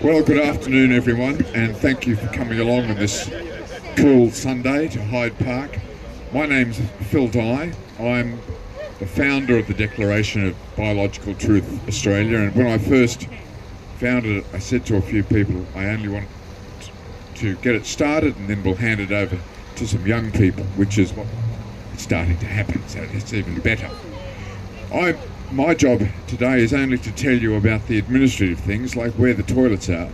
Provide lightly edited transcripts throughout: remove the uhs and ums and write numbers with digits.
Well, good afternoon, everyone, and thank you for coming along on this cool Sunday to Hyde Park. My name's Phil Dye. I'm the founder of the Declaration of Biological Truth Australia, and when I first founded it, I said to a few people, I only want to get it started and then we'll hand it over to some young people, which is what is starting to happen, so it's even better. My job today is only to tell you about the administrative things, like where the toilets are.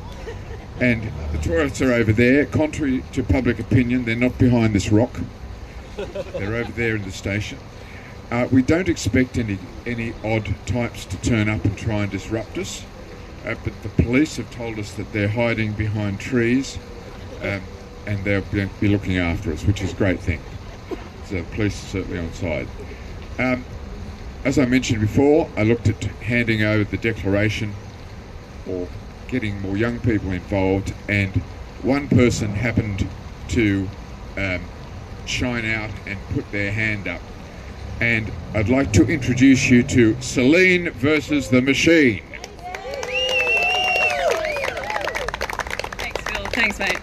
And the toilets are over there. Contrary to public opinion, they're not behind this rock. They're over there in the station. We don't expect any odd types to turn up and try and disrupt us, but the police have told us that they're hiding behind trees, and they'll be looking after us, which is a great thing. So the police are certainly on side. As I mentioned before, I looked at handing over the declaration or getting more young people involved, and one person happened to shine out and put their hand up. And I'd like to introduce you to Celine versus the Machine. Thanks, Phil. Thanks, mate.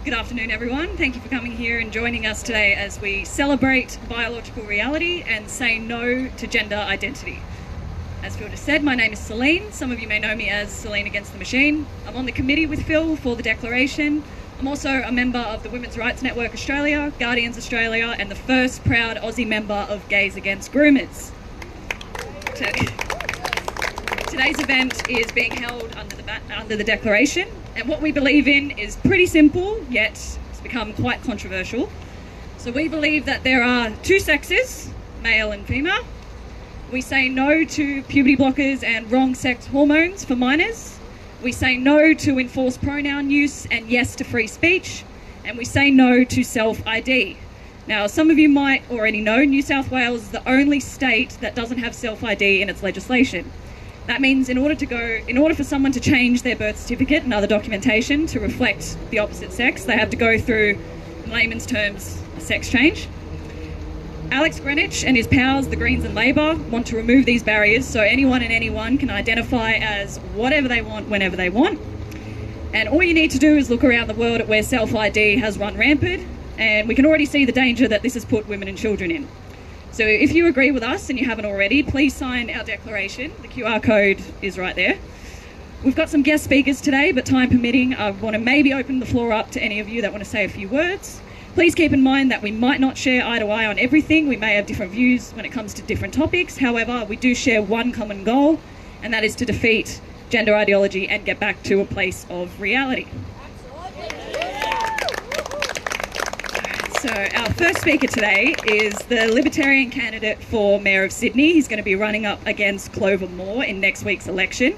Good afternoon, everyone. Thank you for coming here and joining us today as we celebrate biological reality and say no to gender identity. As Phil just said, my name is Celine. Some of you may know me as Celine Against the Machine. I'm on the committee with Phil for the Declaration. I'm also a member of the Women's Rights Network Australia, Guardians Australia, and the first proud Aussie member of Gays Against Groomers. Today's event is being held under the Declaration, and what we believe in is pretty simple, yet it's become quite controversial. So we believe that there are two sexes, male and female. We say no to puberty blockers and wrong sex hormones for minors. We say no to enforced pronoun use and yes to free speech. And we say no to self-ID. Now, some of you might already know New South Wales is the only state that doesn't have self-ID in its legislation. That means in order for someone to change their birth certificate and other documentation to reflect the opposite sex, they have to go through, in layman's terms, a sex change. Alex Greenwich and his pals, the Greens and Labor, want to remove these barriers so anyone and anyone can identify as whatever they want, whenever they want. And all you need to do is look around the world at where self-ID has run rampant, and we can already see the danger that this has put women and children in. So if you agree with us and you haven't already, please sign our declaration. The QR code is right there. We've got some guest speakers today, but time permitting, I want to maybe open the floor up to any of you that want to say a few words. Please keep in mind that we might not share eye to eye on everything. We may have different views when it comes to different topics. However, we do share one common goal, and that is to defeat gender ideology and get back to a place of reality. So our first speaker today is the Libertarian candidate for Mayor of Sydney. He's going to be running up against Clover Moore in next week's election.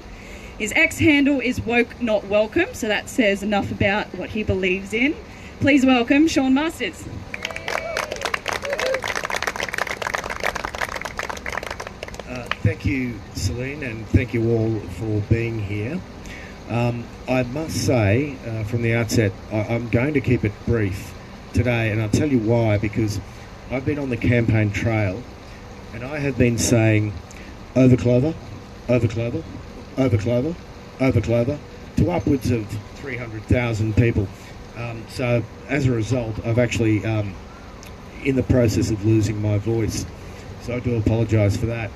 His ex-handle is Woke Not Welcome, so that says enough about what he believes in. Please welcome Sean Masters. Thank you, Celine, and thank you all for being here. I must say from the outset, I'm going to keep it brief today, and I'll tell you why, because I've been on the campaign trail and I have been saying over Clover, over Clover, over Clover, over Clover to upwards of 300,000 people. So as a result, I've actually in the process of losing my voice, so I do apologise for that.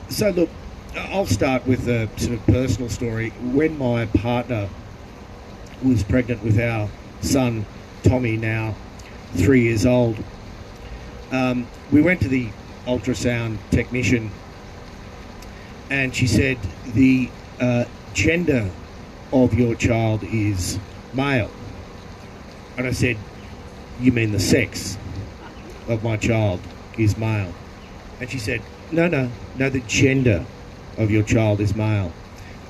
So look, I'll start with a sort of personal story. When my partner was pregnant with our son Tommy, now 3 years old, we went to the ultrasound technician and she said the gender of your child is male. And I said, you mean the sex of my child is male? And she said, no, the gender of your child is male.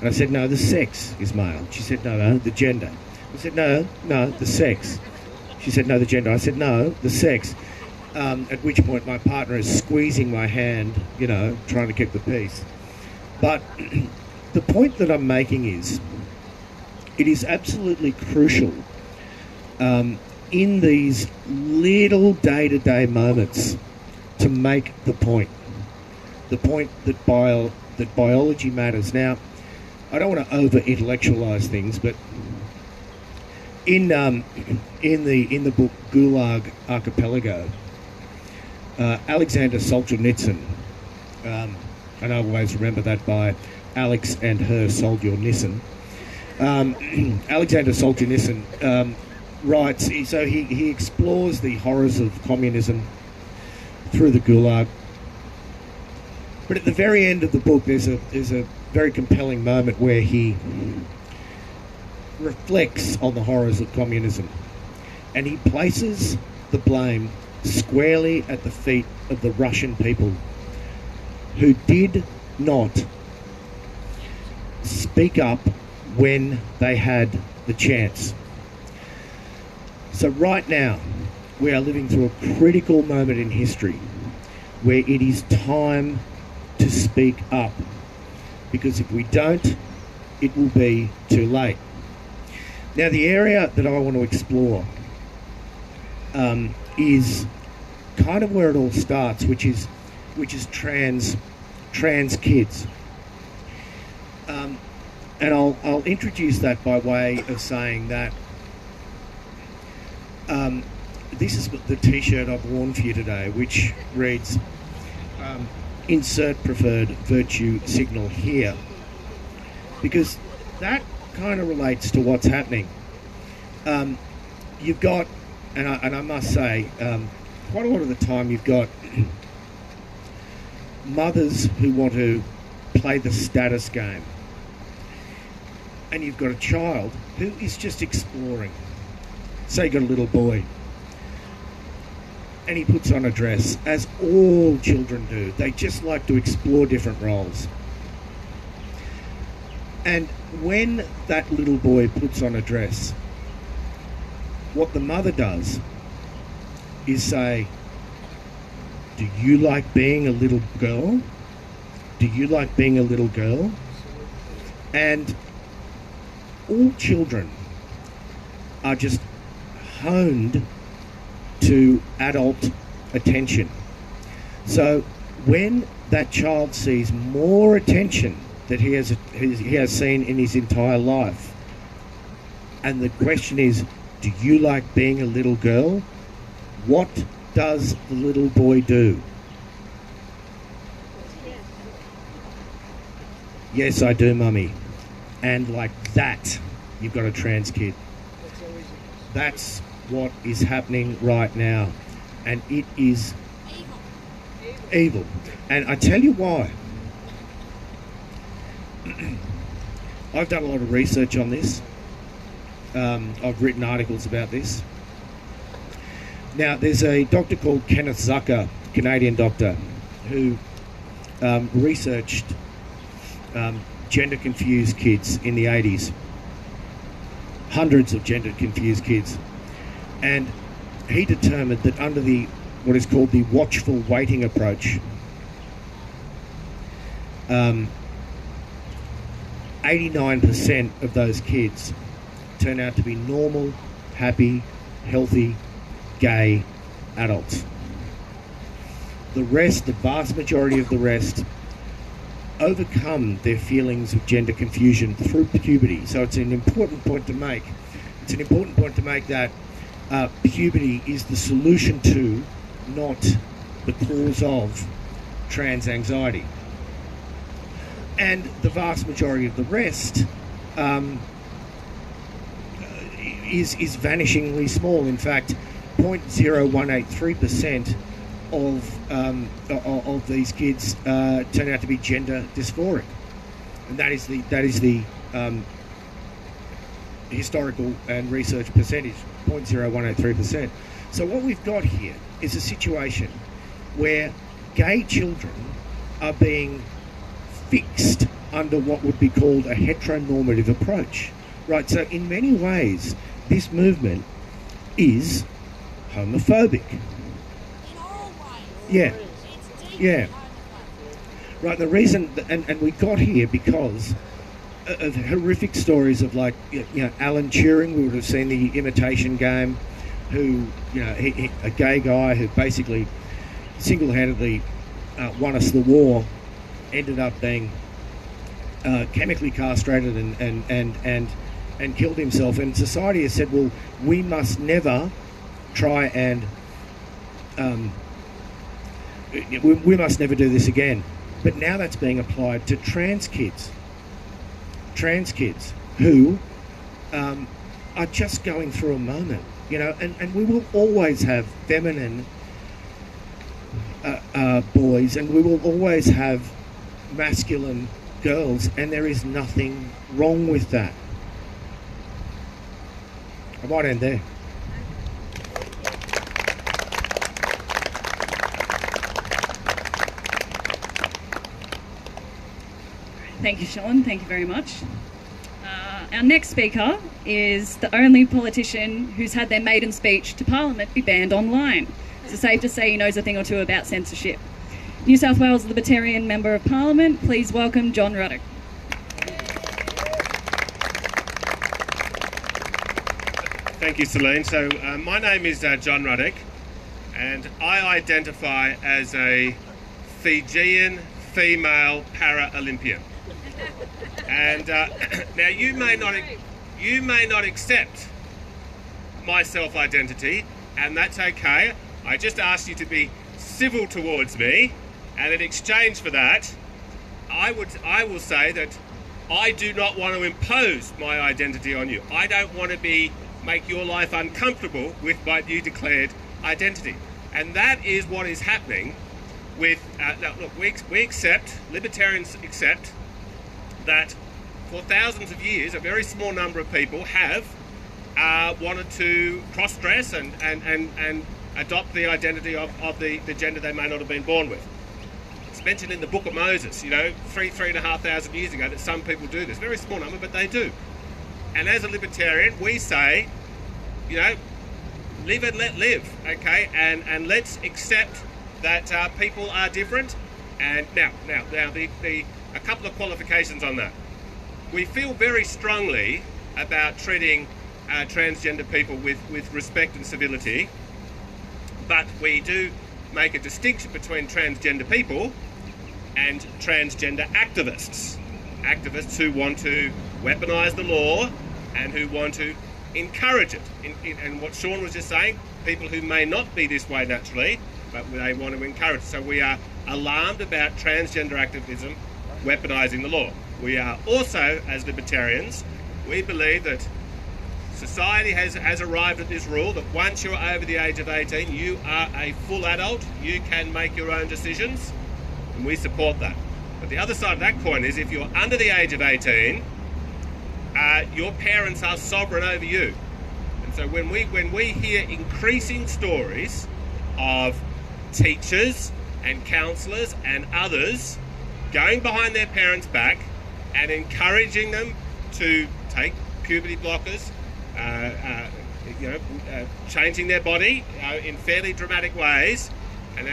And I said, no, the sex is male. She said, no, the gender. I said, no, the sex. She said, no, the gender. I said, no, the sex. At which point my partner is squeezing my hand, trying to keep the peace. But the point that I'm making is, it is absolutely crucial in these little day-to-day moments to make the point that biology matters. Now, I don't want to over-intellectualize things, but in the book Gulag Archipelago, Alexander Solzhenitsyn, and I always remember that by Alex and her Solzhenitsyn. Alexander Solzhenitsyn writes, so he explores the horrors of communism through the Gulag. But at the very end of the book, there's a very compelling moment where he reflects on the horrors of communism, and he places the blame squarely at the feet of the Russian people, who did not speak up when they had the chance. So right now, we are living through a critical moment in history where it is time to speak up, because if we don't, it will be too late. Now, the area that I want to explore is kind of where it all starts, which is trans kids, and I'll introduce that by way of saying that this is the T-shirt I've worn for you today, which reads, insert preferred virtue signal here, because that kind of relates to what's happening. You've got, and I must say, quite a lot of the time you've got mothers who want to play the status game, and you've got a child who is just exploring. Say you got a little boy, and he puts on a dress, as all children do. They just like to explore different roles. And when that little boy puts on a dress, what the mother does is say, do you like being a little girl? Do you like being a little girl? And all children are just honed to adult attention. So when that child sees more attention that he has seen in his entire life, and the question is, do you like being a little girl? What does the little boy do? Yes, I do, mummy. And like that, you've got a trans kid. That's what is happening right now, and it is evil. And I tell you why. I've done a lot of research on this. I've written articles about this. Now, there's a doctor called Kenneth Zucker, Canadian doctor, who researched gender-confused kids in the 80s. Hundreds of gender-confused kids. And he determined that under what is called the watchful waiting approach, 89% of those kids turn out to be normal, happy, healthy, gay adults. The rest, the vast majority of the rest, overcome their feelings of gender confusion through puberty. So it's an important point to make. It's an important point to make that puberty is the solution to, not the cause of, trans anxiety. And the vast majority of the rest is vanishingly small. In fact, 0.0183% of these kids turn out to be gender dysphoric, and that is the historical and research percentage, 0.0183%. So what we've got here is a situation where gay children are being fixed under what would be called a heteronormative approach, right? So in many ways, this movement is homophobic. Yeah, yeah. Right, the reason, and we got here because of horrific stories of, like, Alan Turing. We would have seen The Imitation Game, who, a gay guy who basically single-handedly won us the war, ended up being chemically castrated and killed himself. And society has said, well, we must never try and we must never do this again. But now that's being applied to trans kids who are just going through a moment, you know, and we will always have feminine boys, and we will always have masculine girls, and there is nothing wrong with that. I might end there. Thank you, Sean. Thank you very much. Our next speaker is the only politician who's had their maiden speech to Parliament be banned online. So safe to say he knows a thing or two about censorship. New South Wales Libertarian Member of Parliament, please welcome John Ruddock. Thank you, Celine. So my name is John Ruddock, and I identify as a Fijian female para-Olympian. And now you may not accept my self-identity, and that's okay. I just ask you to be civil towards me, and in exchange for that, I will say that I do not want to impose my identity on you. I don't want to make your life uncomfortable with my new declared identity, and that is what is happening with. Now, look, we accept, libertarians accept that for thousands of years, a very small number of people have wanted to cross-dress and adopt the identity of the gender they may not have been born with. It's mentioned in the Book of Moses, you know, 3,500 years ago, that some people do this. Very small number, but they do. And as a libertarian, we say, you know, live and let live, okay? And let's accept that people are different. And now, a couple of qualifications on that. We feel very strongly about treating transgender people with respect and civility, but we do make a distinction between transgender people and transgender activists. Activists who want to weaponise the law and who want to encourage it. And what Sean was just saying, people who may not be this way naturally, but they want to encourage it. So we are alarmed about transgender activism weaponising the law. We are also, as libertarians, we believe that society has arrived at this rule that once you're over the age of 18, you are a full adult, you can make your own decisions, and we support that. But the other side of that coin is if you're under the age of 18, your parents are sovereign over you. And so when we hear increasing stories of teachers and counsellors and others going behind their parents' back and encouraging them to take puberty blockers, changing their body in fairly dramatic ways, and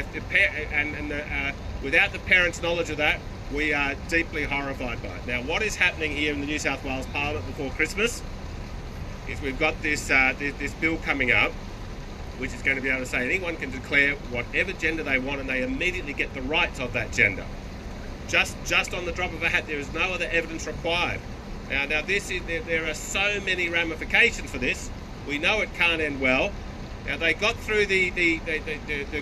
without the parents' knowledge of that, we are deeply horrified by it. Now, what is happening here in the New South Wales Parliament before Christmas is we've got this bill coming up, which is going to be able to say anyone can declare whatever gender they want, and they immediately get the rights of that gender. Just on the drop of a hat. There is no other evidence required. Now there are so many ramifications for this. We know it can't end well. Now they got through the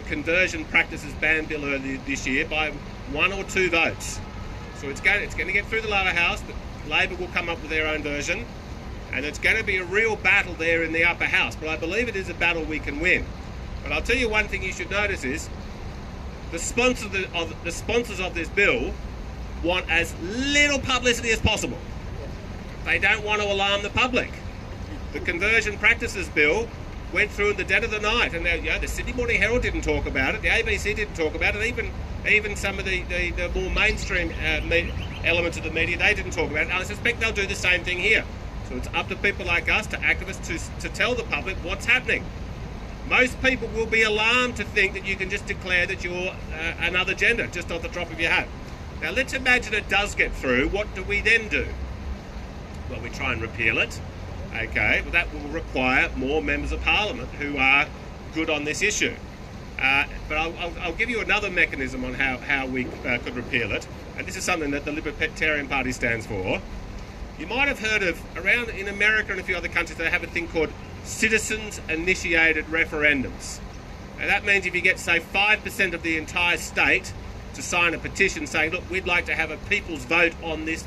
conversion practices ban bill earlier this year by 1 or 2 votes. So it's going to get through the lower house. Labor will come up with their own version, and it's going to be a real battle there in the upper house. But I believe it is a battle we can win. But I'll tell you one thing you should notice is the sponsors of this bill want as little publicity as possible. They don't want to alarm the public. The conversion practices bill went through in the dead of the night, and the Sydney Morning Herald didn't talk about it, the ABC didn't talk about it, even some of the more mainstream elements of the media, they didn't talk about it. And I suspect they'll do the same thing here. So it's up to people like us, to activists, to tell the public what's happening. Most people will be alarmed to think that you can just declare that you're another gender just off the drop of your hat. Now let's imagine it does get through. What do we then do? Well, we try and repeal it. Okay, well that will require more members of Parliament who are good on this issue. But I'll give you another mechanism on how we could repeal it, and this is something that the Libertarian Party stands for. You might have heard of, around in America and a few other countries, they have a thing called citizens-initiated referendums. And that means if you get, say, 5% of the entire state to sign a petition saying, look, we'd like to have a people's vote on this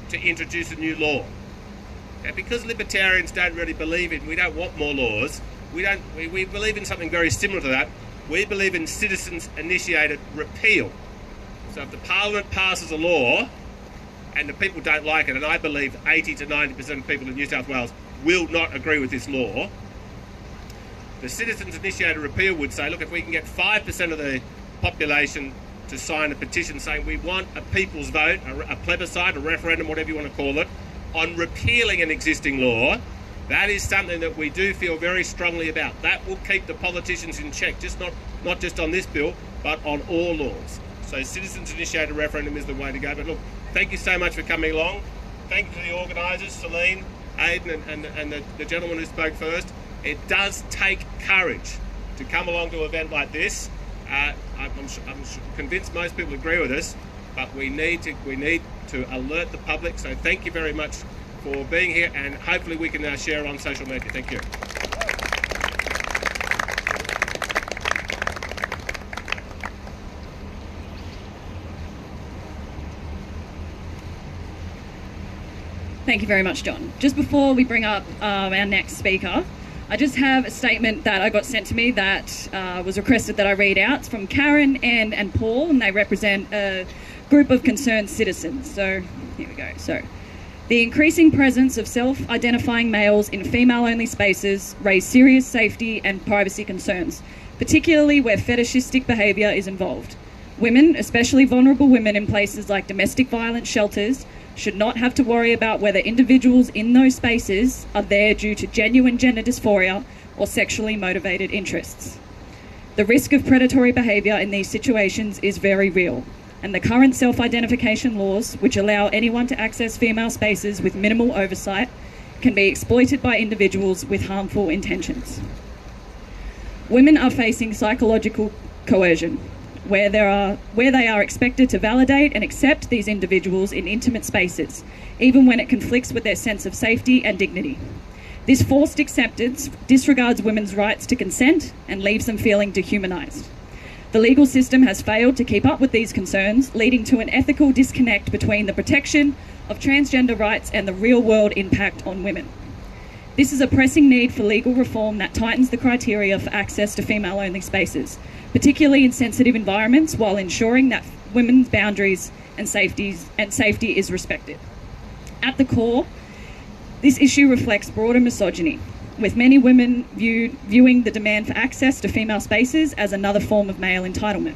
to introduce a new law. Now, because libertarians don't really believe in, we don't want more laws, we believe in something very similar to that. We believe in citizens-initiated repeal. So if the Parliament passes a law and the people don't like it, and I believe 80 to 90% of people in New South Wales will not agree with this law, the citizens-initiated repeal would say, look, if we can get 5% of the population to sign a petition saying we want a people's vote, a plebiscite, a referendum, whatever you want to call it, on repealing an existing law, that is something that we do feel very strongly about. That will keep the politicians in check, not just on this bill, but on all laws. So citizens-initiated referendum is the way to go. But look, thank you so much for coming along. Thank you to the organisers, Celine, Aidan and the gentleman who spoke first. It does take courage to come along to an event like this. I'm convinced most people agree with us, but we need to alert the public. So thank you very much for being here, and hopefully we can share on social media. Thank you. Thank you very much, John. Just before we bring up our next speaker, I just have a statement that I got sent to me that was requested that I read out. It's from Karen and Paul, and they represent a group of concerned citizens. So here we go. So the increasing presence of self-identifying males in female-only spaces raise serious safety and privacy concerns, particularly where fetishistic behaviour is involved. Women, especially vulnerable women in places like domestic violence shelters, should not have to worry about whether individuals in those spaces are there due to genuine gender dysphoria or sexually motivated interests. The risk of predatory behaviour in these situations is very real, and the current self-identification laws, which allow anyone to access female spaces with minimal oversight, can be exploited by individuals with harmful intentions. Women are facing psychological coercion, where they are expected to validate and accept these individuals in intimate spaces, even when it conflicts with their sense of safety and dignity. This forced acceptance disregards women's rights to consent and leaves them feeling dehumanised. The legal system has failed to keep up with these concerns, leading to an ethical disconnect between the protection of transgender rights and the real-world impact on women. This is a pressing need for legal reform that tightens the criteria for access to female-only spaces, particularly in sensitive environments, while ensuring that women's boundaries and safety is respected. At the core, this issue reflects broader misogyny, with many women viewing the demand for access to female spaces as another form of male entitlement.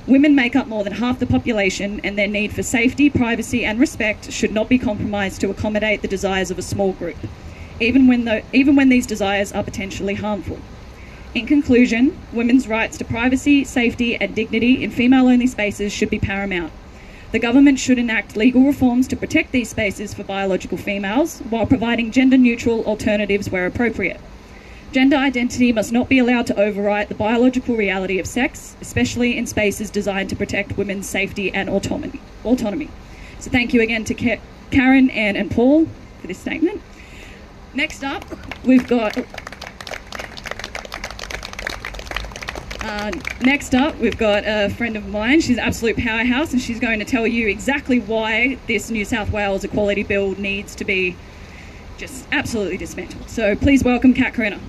Women make up more than half the population, and their need for safety, privacy and respect should not be compromised to accommodate the desires of a small group, even when these desires are potentially harmful. In conclusion, women's rights to privacy, safety and dignity in female-only spaces should be paramount. The government should enact legal reforms to protect these spaces for biological females while providing gender-neutral alternatives where appropriate. Gender identity must not be allowed to overwrite the biological reality of sex, especially in spaces designed to protect women's safety and autonomy. So thank you again to Karen, Anne and Paul for this statement. Next up, we've got a friend of mine. She's an absolute powerhouse, and she's going to tell you exactly why this New South Wales Equality Bill needs to be just absolutely dismantled. So please welcome Kat Carina.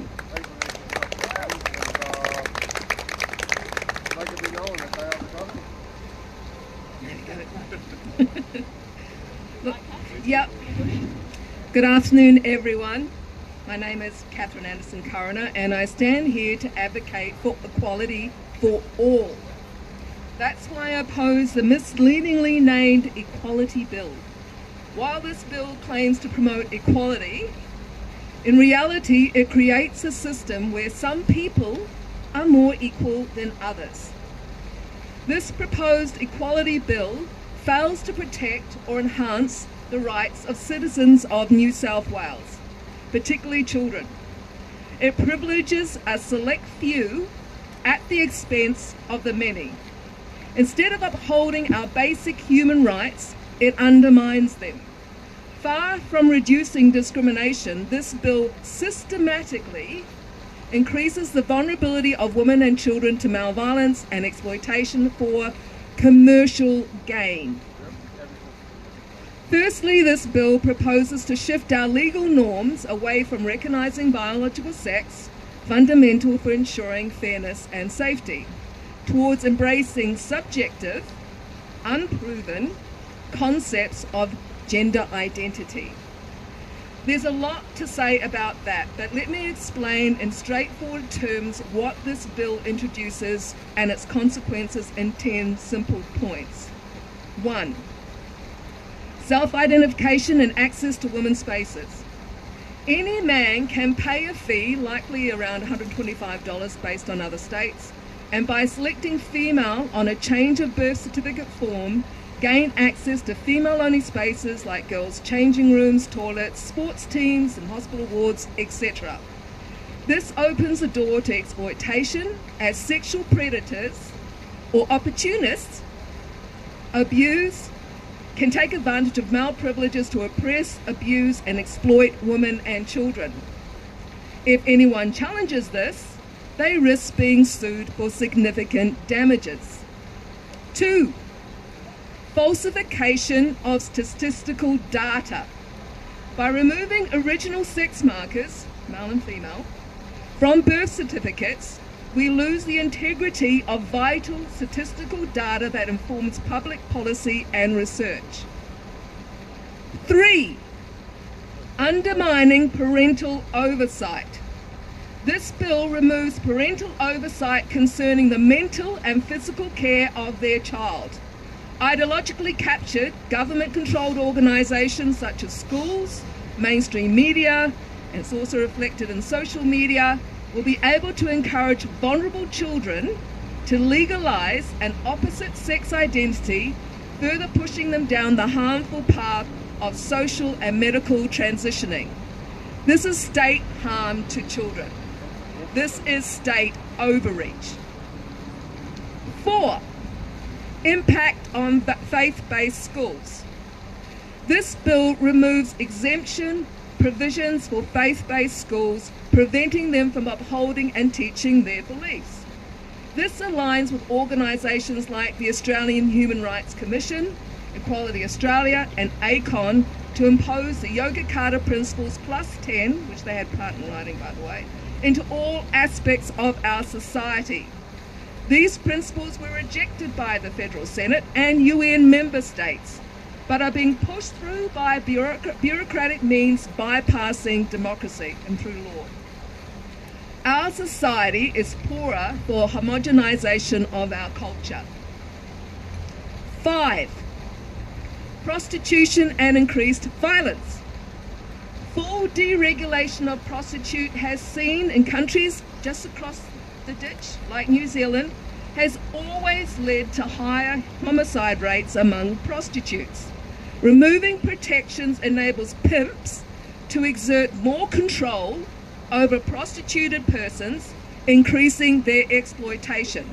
Yep. Good afternoon, everyone. My name is Catherine Anderson Carina, and I stand here to advocate for equality for all. That's why I oppose the misleadingly named Equality Bill. While this bill claims to promote equality, in reality it creates a system where some people are more equal than others. This proposed Equality Bill fails to protect or enhance the rights of citizens of New South Wales, particularly children. It privileges a select few at the expense of the many. Instead of upholding our basic human rights, it undermines them. Far from reducing discrimination, this bill systematically increases the vulnerability of women and children to malviolence and exploitation for commercial gain. Firstly, this bill proposes to shift our legal norms away from recognising biological sex, fundamental for ensuring fairness and safety, towards embracing subjective, unproven concepts of gender identity. There's a lot to say about that, but let me explain in straightforward terms what this bill introduces and its consequences in 10 simple points. 1. Self-identification and access to women's spaces. Any man can pay a fee, likely around $125 based on other states, and by selecting female on a change of birth certificate form, gain access to female-only spaces like girls' changing rooms, toilets, sports teams and hospital wards, etc. This opens the door to exploitation as sexual predators or opportunists can take advantage of male privileges to oppress, abuse and exploit women and children. If anyone challenges this, they risk being sued for significant damages. 2. Falsification of statistical data. By removing original sex markers, male and female, from birth certificates, we lose the integrity of vital statistical data that informs public policy and research. 3. Undermining parental oversight. This bill removes parental oversight concerning the mental and physical care of their child. Ideologically captured, government-controlled organisations such as schools, mainstream media, and it's also reflected in social media, will be able to encourage vulnerable children to legalise an opposite sex identity, further pushing them down the harmful path of social and medical transitioning. This is state harm to children. This is state overreach. 4. Impact on faith-based schools. This bill removes exemption provisions for faith-based schools, preventing them from upholding and teaching their beliefs. This aligns with organisations like the Australian Human Rights Commission, Equality Australia and ACON to impose the Yogyakarta Principles Plus 10, which they had part in writing by the way, into all aspects of our society. These principles were rejected by the Federal Senate and UN member states, but are being pushed through by bureaucratic means bypassing democracy and through law. Our society is poorer for homogenisation of our culture. 5. Prostitution and increased violence. Full deregulation of prostitute has seen in countries just across the ditch, like New Zealand, has always led to higher homicide rates among prostitutes. Removing protections enables pimps to exert more control over prostituted persons, increasing their exploitation.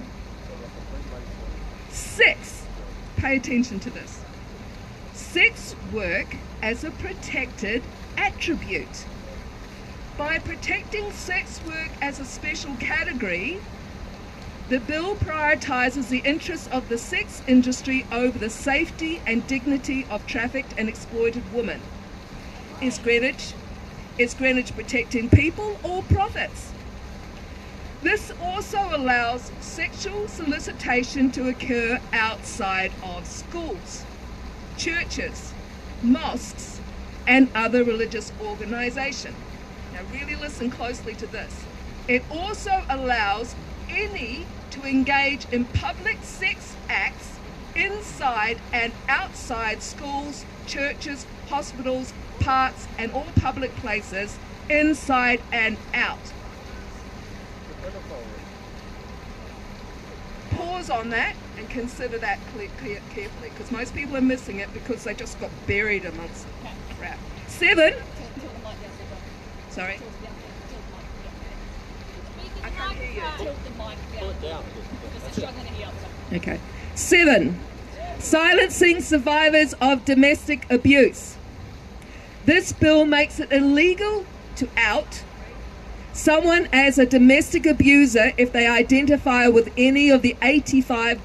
6. Pay attention to this. Sex work as a protected attribute. By protecting sex work as a special category, the bill prioritises the interests of the sex industry over the safety and dignity of trafficked and exploited women. Is Greenwich protecting people or profits? This also allows sexual solicitation to occur outside of schools, churches, mosques, and other religious organisations. Now really listen closely to this. It also allows any to engage in public sex acts inside and outside schools, churches, hospitals, parks, and all public places, inside and out. Pause on that and consider that carefully, because most people are missing it because they just got buried amongst the crap. 7. Sorry. I Okay. 7. Silencing survivors of domestic abuse. This bill makes it illegal to out someone as a domestic abuser if they identify with any of the 85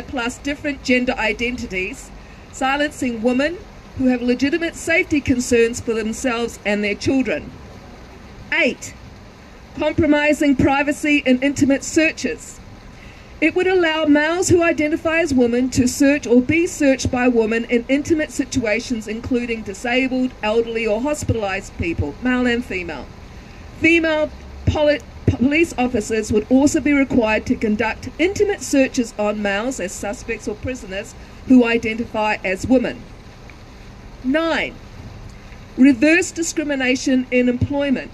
plus different gender identities, silencing women who have legitimate safety concerns for themselves and their children. 8. Compromising privacy in intimate searches. It would allow males who identify as women to search or be searched by women in intimate situations, including disabled, elderly, or hospitalized people, male and female. Female police officers would also be required to conduct intimate searches on males as suspects or prisoners who identify as women. 9. Reverse discrimination in employment.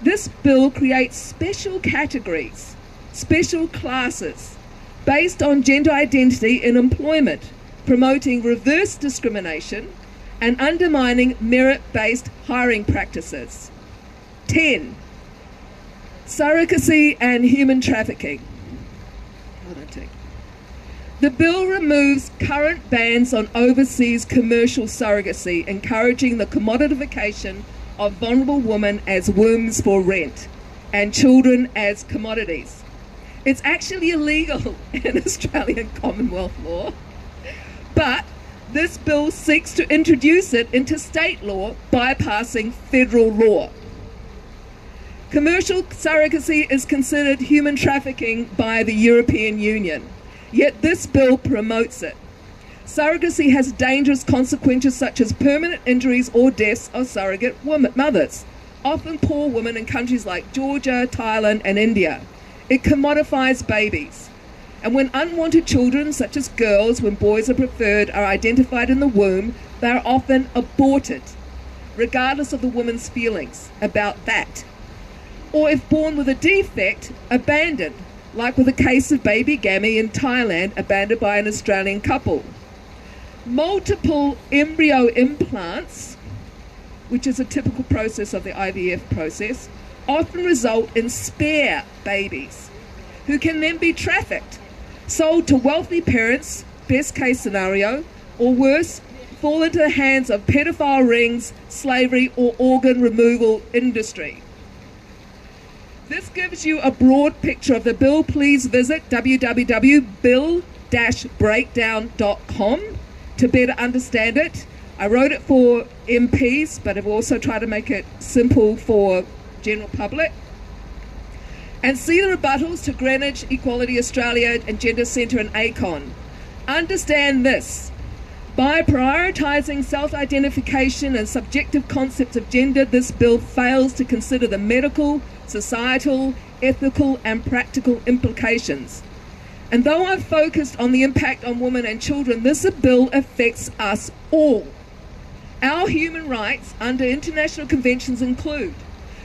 This bill creates special categories, special classes, based on gender identity in employment, promoting reverse discrimination and undermining merit-based hiring practices. 10. Surrogacy and human trafficking. The bill removes current bans on overseas commercial surrogacy, encouraging the commodification of vulnerable women as wombs for rent and children as commodities. It's actually illegal in Australian Commonwealth law, but this bill seeks to introduce it into state law, bypassing federal law. Commercial surrogacy is considered human trafficking by the European Union, yet this bill promotes it. Surrogacy has dangerous consequences such as permanent injuries or deaths of surrogate mothers, often poor women in countries like Georgia, Thailand, and India. It commodifies babies. And when unwanted children, such as girls, when boys are preferred, are identified in the womb, they are often aborted, regardless of the woman's feelings about that. Or if born with a defect, abandoned, like with a case of baby Gammy in Thailand, abandoned by an Australian couple. Multiple embryo implants, which is a typical process of the IVF process, often result in spare babies, who can then be trafficked, sold to wealthy parents, best case scenario, or worse, fall into the hands of pedophile rings, slavery, or organ removal industry. This gives you a broad picture of the bill. Please visit www.bill-breakdown.com to better understand it. I wrote it for MPs, but I've also tried to make it simple for general public. And see the rebuttals to Greenwich, Equality Australia, and Gender Centre and ACON. Understand this. By prioritising self-identification and subjective concepts of gender, this bill fails to consider the medical, societal, ethical, and practical implications. And though I've focused on the impact on women and children, this bill affects us all. Our human rights under international conventions include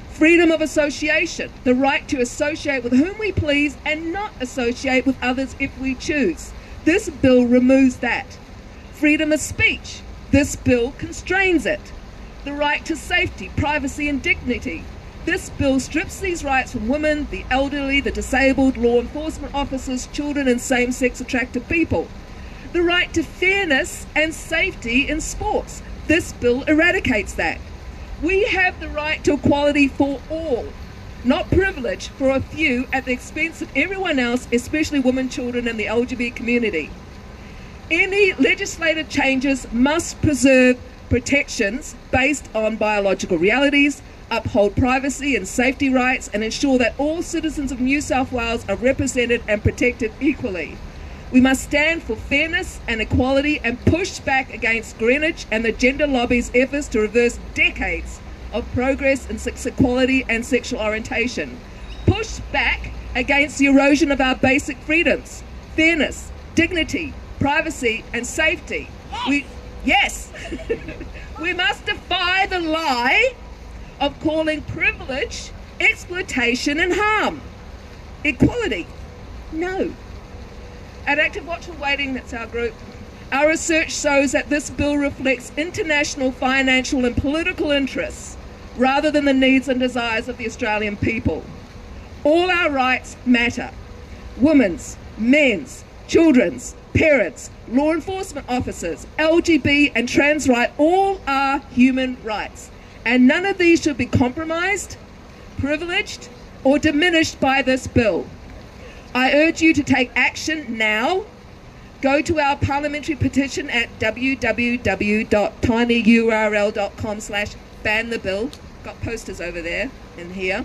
freedom of association, the right to associate with whom we please and not associate with others if we choose. This bill removes that. Freedom of speech. This bill constrains it. The right to safety, privacy, and dignity. This bill strips these rights from women, the elderly, the disabled, law enforcement officers, children, and same-sex attracted people. The right to fairness and safety in sports. This bill eradicates that. We have the right to equality for all, not privilege for a few at the expense of everyone else, especially women, children, and the LGBT community. Any legislative changes must preserve protections based on biological realities, uphold privacy and safety rights, and ensure that all citizens of New South Wales are represented and protected equally. We must stand for fairness and equality and push back against Greenwich and the gender lobby's efforts to reverse decades of progress in sex equality and sexual orientation. Push back against the erosion of our basic freedoms, fairness, dignity, privacy, and safety. Yes! We must defy the lie of calling privilege exploitation and harm. Equality. No. At Active Watch and Waiting, that's our group, our research shows that this bill reflects international financial and political interests rather than the needs and desires of the Australian people. All our rights matter. Women's, men's, children's, parents, law enforcement officers, LGB and trans rights, all are human rights. And none of these should be compromised, privileged, or diminished by this bill. I urge you to take action now. Go to our parliamentary petition at www.tinyurl.com/ban-the-bill. Got posters over there and here.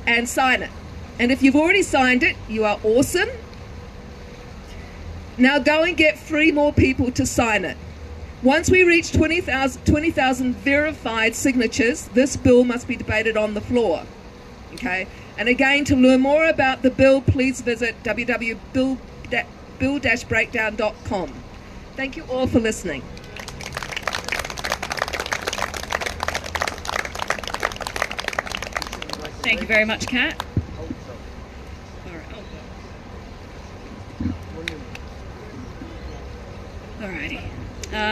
And sign it. And if you've already signed it, you are awesome. Now go and get 3 more people to sign it. Once we reach 20,000 verified signatures, this bill must be debated on the floor. Okay? And again, to learn more about the bill, please visit www.bill-breakdown.com. Thank you all for listening. Thank you very much, Kat. Alrighty.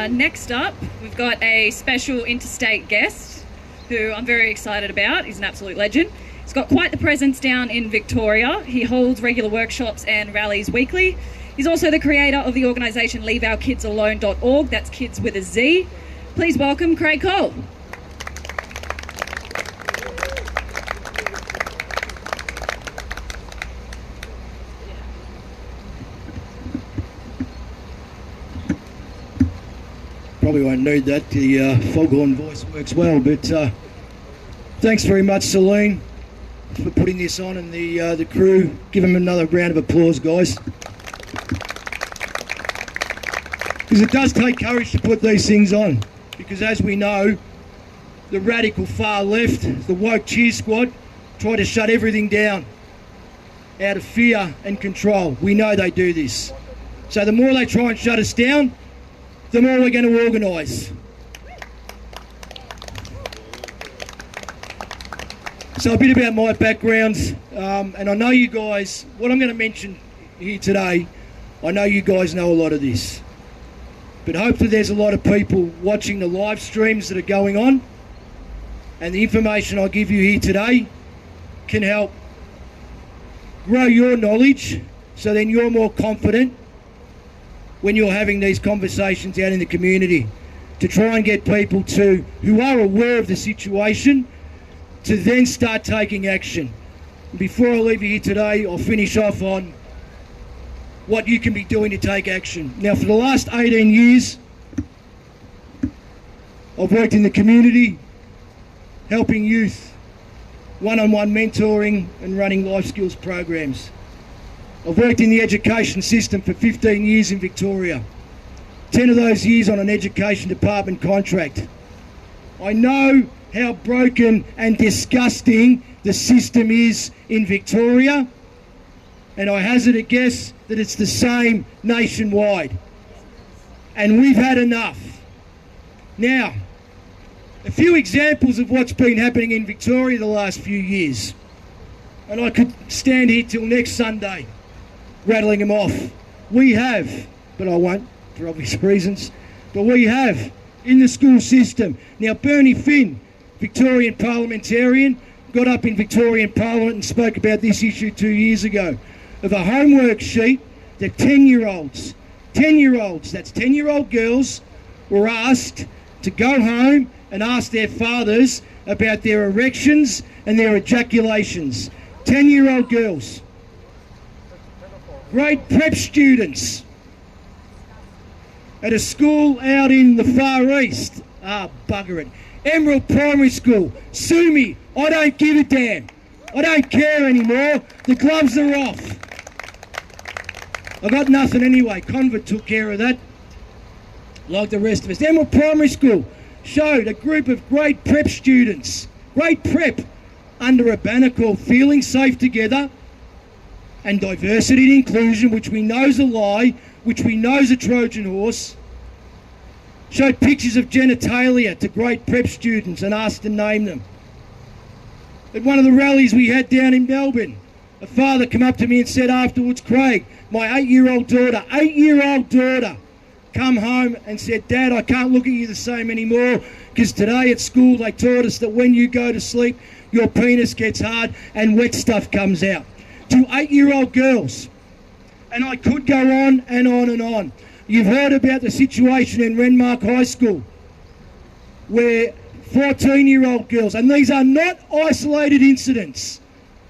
Next up, we've got a special interstate guest who I'm very excited about. He's an absolute legend. He's got quite the presence down in Victoria. He holds regular workshops and rallies weekly. He's also the creator of the organisation LeaveOurKidsAlone.org. That's kids with a Z. Please welcome Craig Cole. Probably won't need that. The foghorn voice works well, but thanks very much, Celine, for putting this on, and the crew. Give them another round of applause, guys. Because it does take courage to put these things on. Because as we know, the radical far left, the woke cheer squad, try to shut everything down out of fear and control. We know they do this. So the more they try and shut us down, the more we're going to organise. So a bit about my background, and I know you guys, what I'm going to mention here today, I know you guys know a lot of this. But hopefully there's a lot of people watching the live streams that are going on, and the information I give you here today can help grow your knowledge, so then you're more confident when you're having these conversations out in the community, to try and get people who are aware of the situation to then start taking action. Before I leave you here today, I'll finish off on what you can be doing to take action. Now, for the last 18 years, I've worked in the community, helping youth, one-on-one mentoring and running life skills programs. I've worked in the education system for 15 years in Victoria, 10 of those years on an education department contract. I know how broken and disgusting the system is in Victoria, and I hazard a guess that it's the same nationwide. And we've had enough. Now, a few examples of what's been happening in Victoria the last few years. And I could stand here till next Sunday rattling them off. We have, but I won't for obvious reasons, but we have in the school system. Now, Bernie Finn, Victorian parliamentarian, got up in Victorian Parliament and spoke about this issue 2 years ago, of a homework sheet that 10-year-olds, that's 10-year-old girls, were asked to go home and ask their fathers about their erections and their ejaculations. 10-year-old girls. Grade prep students at a school out in the Far East. Bugger it. Emerald Primary School. Sue me. I don't give a damn. I don't care anymore. The gloves are off. I got nothing anyway. Convert took care of that, like the rest of us. Emerald Primary School showed a group of grade prep students, grade prep, under a banner called Feeling Safe Together, and diversity and inclusion, which we know is a lie, which we know is a Trojan horse, showed pictures of genitalia to grade prep students and asked to name them. At one of the rallies we had down in Melbourne, a father came up to me and said afterwards, Craig, my 8-year-old daughter, come home and said, Dad, I can't look at you the same anymore, because today at school they taught us that when you go to sleep, your penis gets hard and wet stuff comes out. To 8-year-old girls. And I could go on and on and on. You've heard about the situation in Renmark High School where 14-year-old girls, and these are not isolated incidents.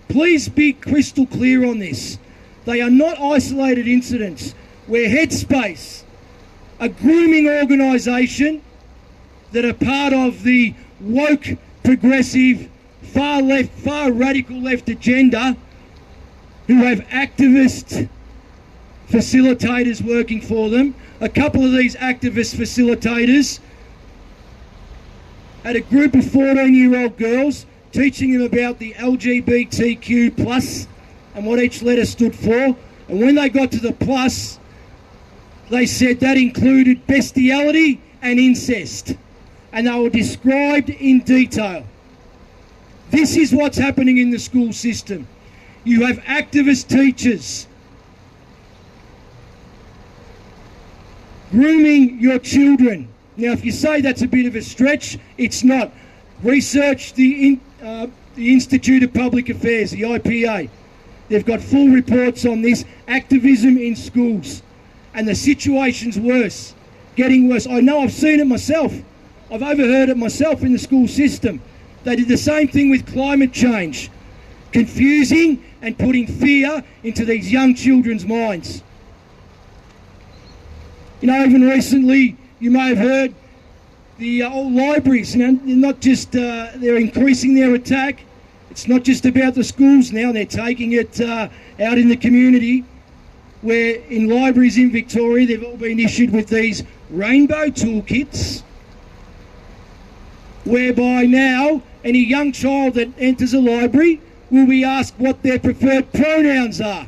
Please be crystal clear on this. They are not isolated incidents where Headspace, a grooming organisation that are part of the woke, progressive, far left, far radical left agenda, who have activist facilitators working for them. A couple of these activist facilitators had a group of 14-year-old girls teaching them about the LGBTQ plus and what each letter stood for. And when they got to the plus, they said that included bestiality and incest. And they were described in detail. This is what's happening in the school system. You have activist teachers grooming your children. Now, if you say that's a bit of a stretch, it's not. Research the Institute of Public Affairs, the IPA. They've got full reports on this activism in schools. And the situation's worse, getting worse. I know, I've seen it myself. I've overheard it myself in the school system. They did the same thing with climate change. Confusing and putting fear into these young children's minds. You know, even recently, you may have heard the old libraries, you know, they're not just, they're increasing their attack. It's not just about the schools now, they're taking it out in the community, where in libraries in Victoria, they've all been issued with these rainbow toolkits, whereby now any young child that enters a library will be asked what their preferred pronouns are.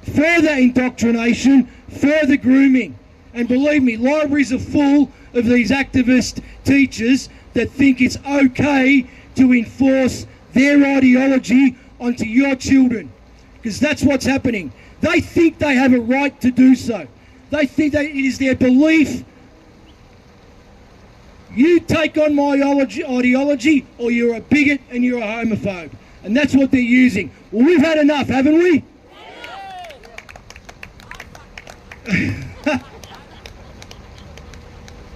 Further indoctrination, further grooming. And believe me, libraries are full of these activist teachers that think it's okay to enforce their ideology onto your children. Because that's what's happening. They think they have a right to do so. They think that it is their belief. You take on my ideology or you're a bigot and you're a homophobe. And that's what they're using. Well, we've had enough, haven't we?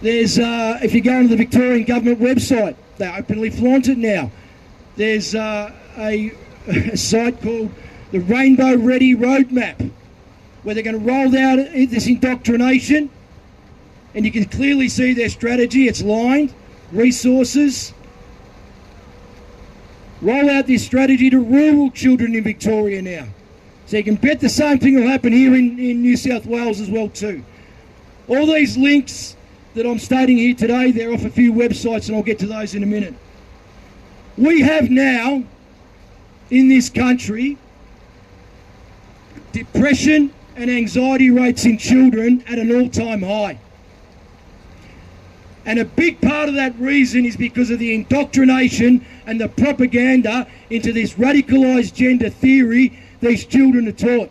There's, if you go onto the Victorian Government website, they openly flaunt it now. There's a site called the Rainbow Ready Roadmap, where they're going to roll out this indoctrination, and you can clearly see their strategy. It's lined, resources. Roll out this strategy to rural children in Victoria now. So you can bet the same thing will happen here in New South Wales as well too. All these links that I'm stating here today, they're off a few websites, and I'll get to those in a minute. We have now, in this country, depression and anxiety rates in children at an all-time high. And a big part of that reason is because of the indoctrination and the propaganda into this radicalised gender theory these children are taught.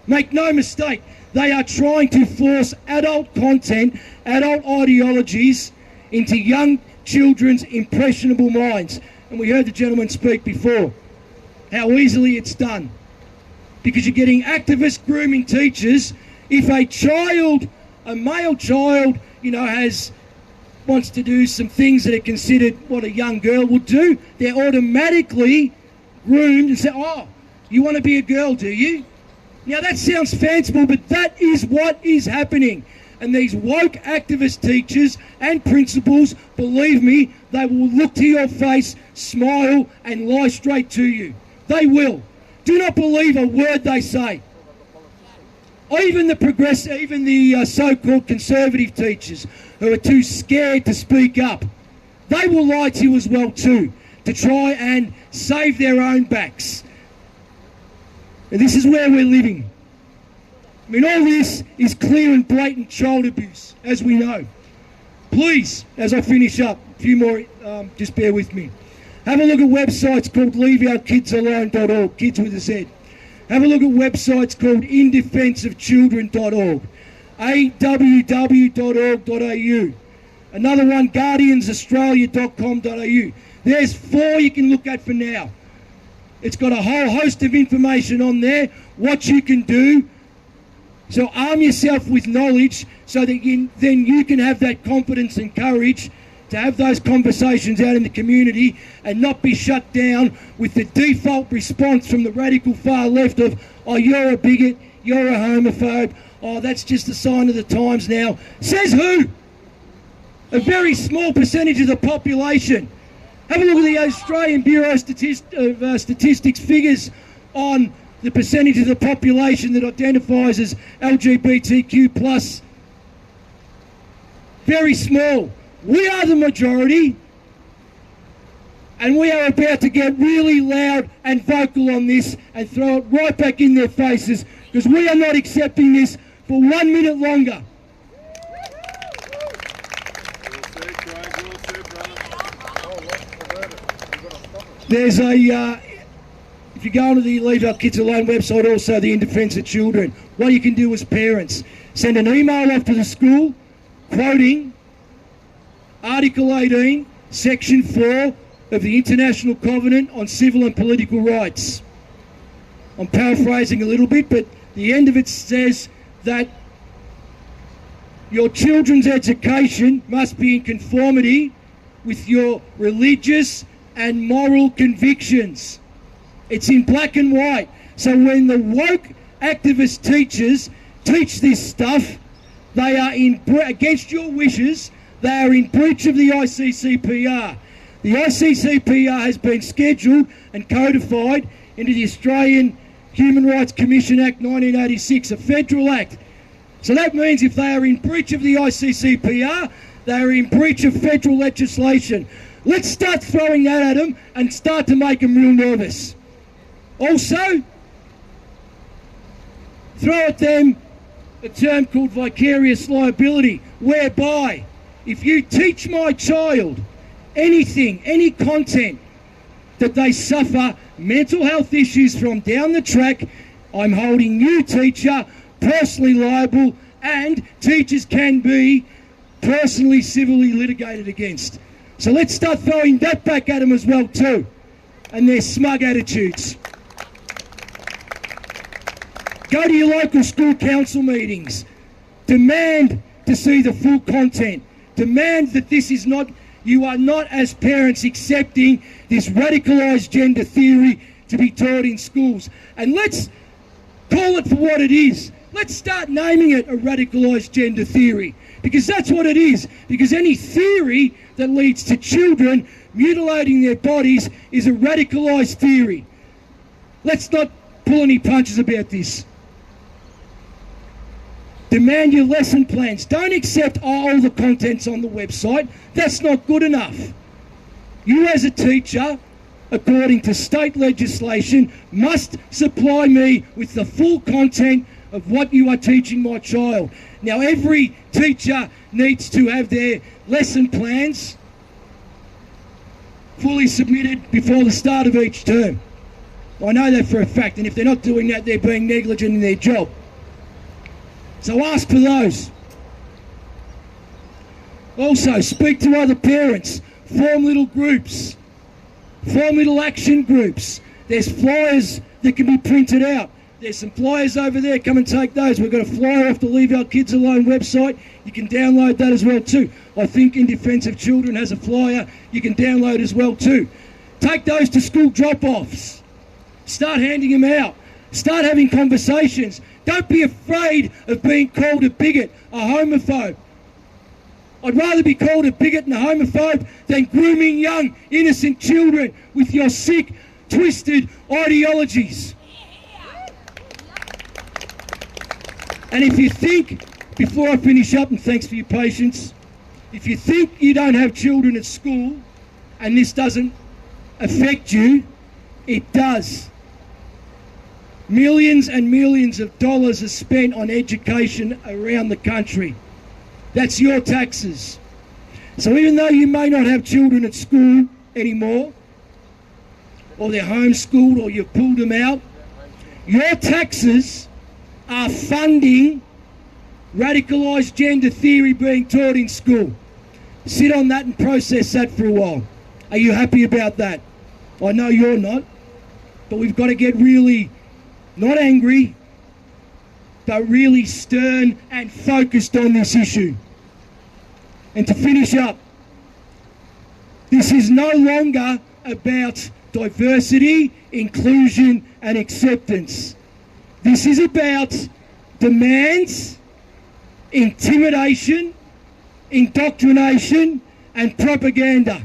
Make no mistake, they are trying to force adult content, adult ideologies into young children's impressionable minds. And we heard the gentleman speak before, how easily it's done. Because you're getting activist grooming teachers. If a child, a male child, you know, wants to do some things that are considered what a young girl would do, they're automatically groomed and say, oh, you want to be a girl, do you? Now that sounds fanciful, but that is what is happening. And these woke activist teachers and principals, believe me, they will look to your face, smile and lie straight to you. They will. Do not believe a word they say. Even the so-called conservative teachers who are too scared to speak up, they will lie to you as well too, to try and save their own backs. And this is where we're living. I mean, all this is clear and blatant child abuse, as we know. Please, as I finish up, a few more, just bear with me. Have a look at websites called leaveourkidsalone.org, kids with a Z. Have a look at websites called indefenseofchildren.org, aw.org.au. Another one, guardiansaustralia.com.au. There's 4 you can look at for now. It's got a whole host of information on there, what you can do. So arm yourself with knowledge so that then you can have that confidence and courage to have those conversations out in the community and not be shut down with the default response from the radical far left of, oh, you're a bigot, you're a homophobe, oh, that's just a sign of the times now. Says who? A very small percentage of the population. Have a look at the Australian Bureau of Statistics figures on the percentage of the population that identifies as LGBTQ+. Very small. We are the majority, and we are about to get really loud and vocal on this and throw it right back in their faces, because we are not accepting this for 1 minute longer. There's if you go onto the Leave Our Kids Alone website, also the In Defence of Children, what you can do as parents, send an email off to the school quoting Article 18, Section 4 of the International Covenant on Civil and Political Rights. I'm paraphrasing a little bit, but the end of it says that your children's education must be in conformity with your religious and moral convictions. It's in black and white. So when the woke activist teachers teach this stuff, they are against your wishes. They are in breach of the ICCPR. The ICCPR has been scheduled and codified into the Australian Human Rights Commission Act 1986, a federal act. So that means if they are in breach of the ICCPR, they are in breach of federal legislation. Let's start throwing that at them and start to make them real nervous. Also, throw at them a term called vicarious liability, whereby if you teach my child anything, any content that they suffer mental health issues from down the track, I'm holding you, teacher, personally liable, and teachers can be personally, civilly litigated against. So let's start throwing that back at them as well too, and their smug attitudes. Go to your local school council meetings. Demand to see the full content. Demand that this is not, you are not as parents accepting this radicalised gender theory to be taught in schools. And let's call it for what it is. Let's start naming it a radicalised gender theory, because that's what it is. Because any theory that leads to children mutilating their bodies is a radicalised theory. Let's not pull any punches about this. Demand your lesson plans. Don't accept all the contents on the website. That's not good enough. You as a teacher, according to state legislation, must supply me with the full content of what you are teaching my child. Now, every teacher needs to have their lesson plans fully submitted before the start of each term. I know that for a fact, and if they're not doing that, they're being negligent in their job. So ask for those. Also, speak to other parents. Form little groups. Form little action groups. There's flyers that can be printed out. There's some flyers over there. Come and take those. We've got a flyer off the Leave Our Kids Alone website. You can download that as well too. I think In Defence of Children has a flyer you can download as well too. Take those to school drop-offs. Start handing them out. Start having conversations. Don't be afraid of being called a bigot, a homophobe. I'd rather be called a bigot and a homophobe than grooming young, innocent children with your sick, twisted ideologies. And if you think, before I finish up, and thanks for your patience, if you think you don't have children at school and this doesn't affect you, it does. Millions and millions of dollars are spent on education around the country. That's your taxes. So even though you may not have children at school anymore, or they're homeschooled, or you've pulled them out, your taxes are funding radicalised gender theory being taught in school. Sit on that and process that for a while. Are you happy about that? I know you're not, but we've got to get really, not angry, but really stern and focused on this issue. And to finish up, this is no longer about diversity, inclusion and acceptance. This is about demands, intimidation, indoctrination and propaganda.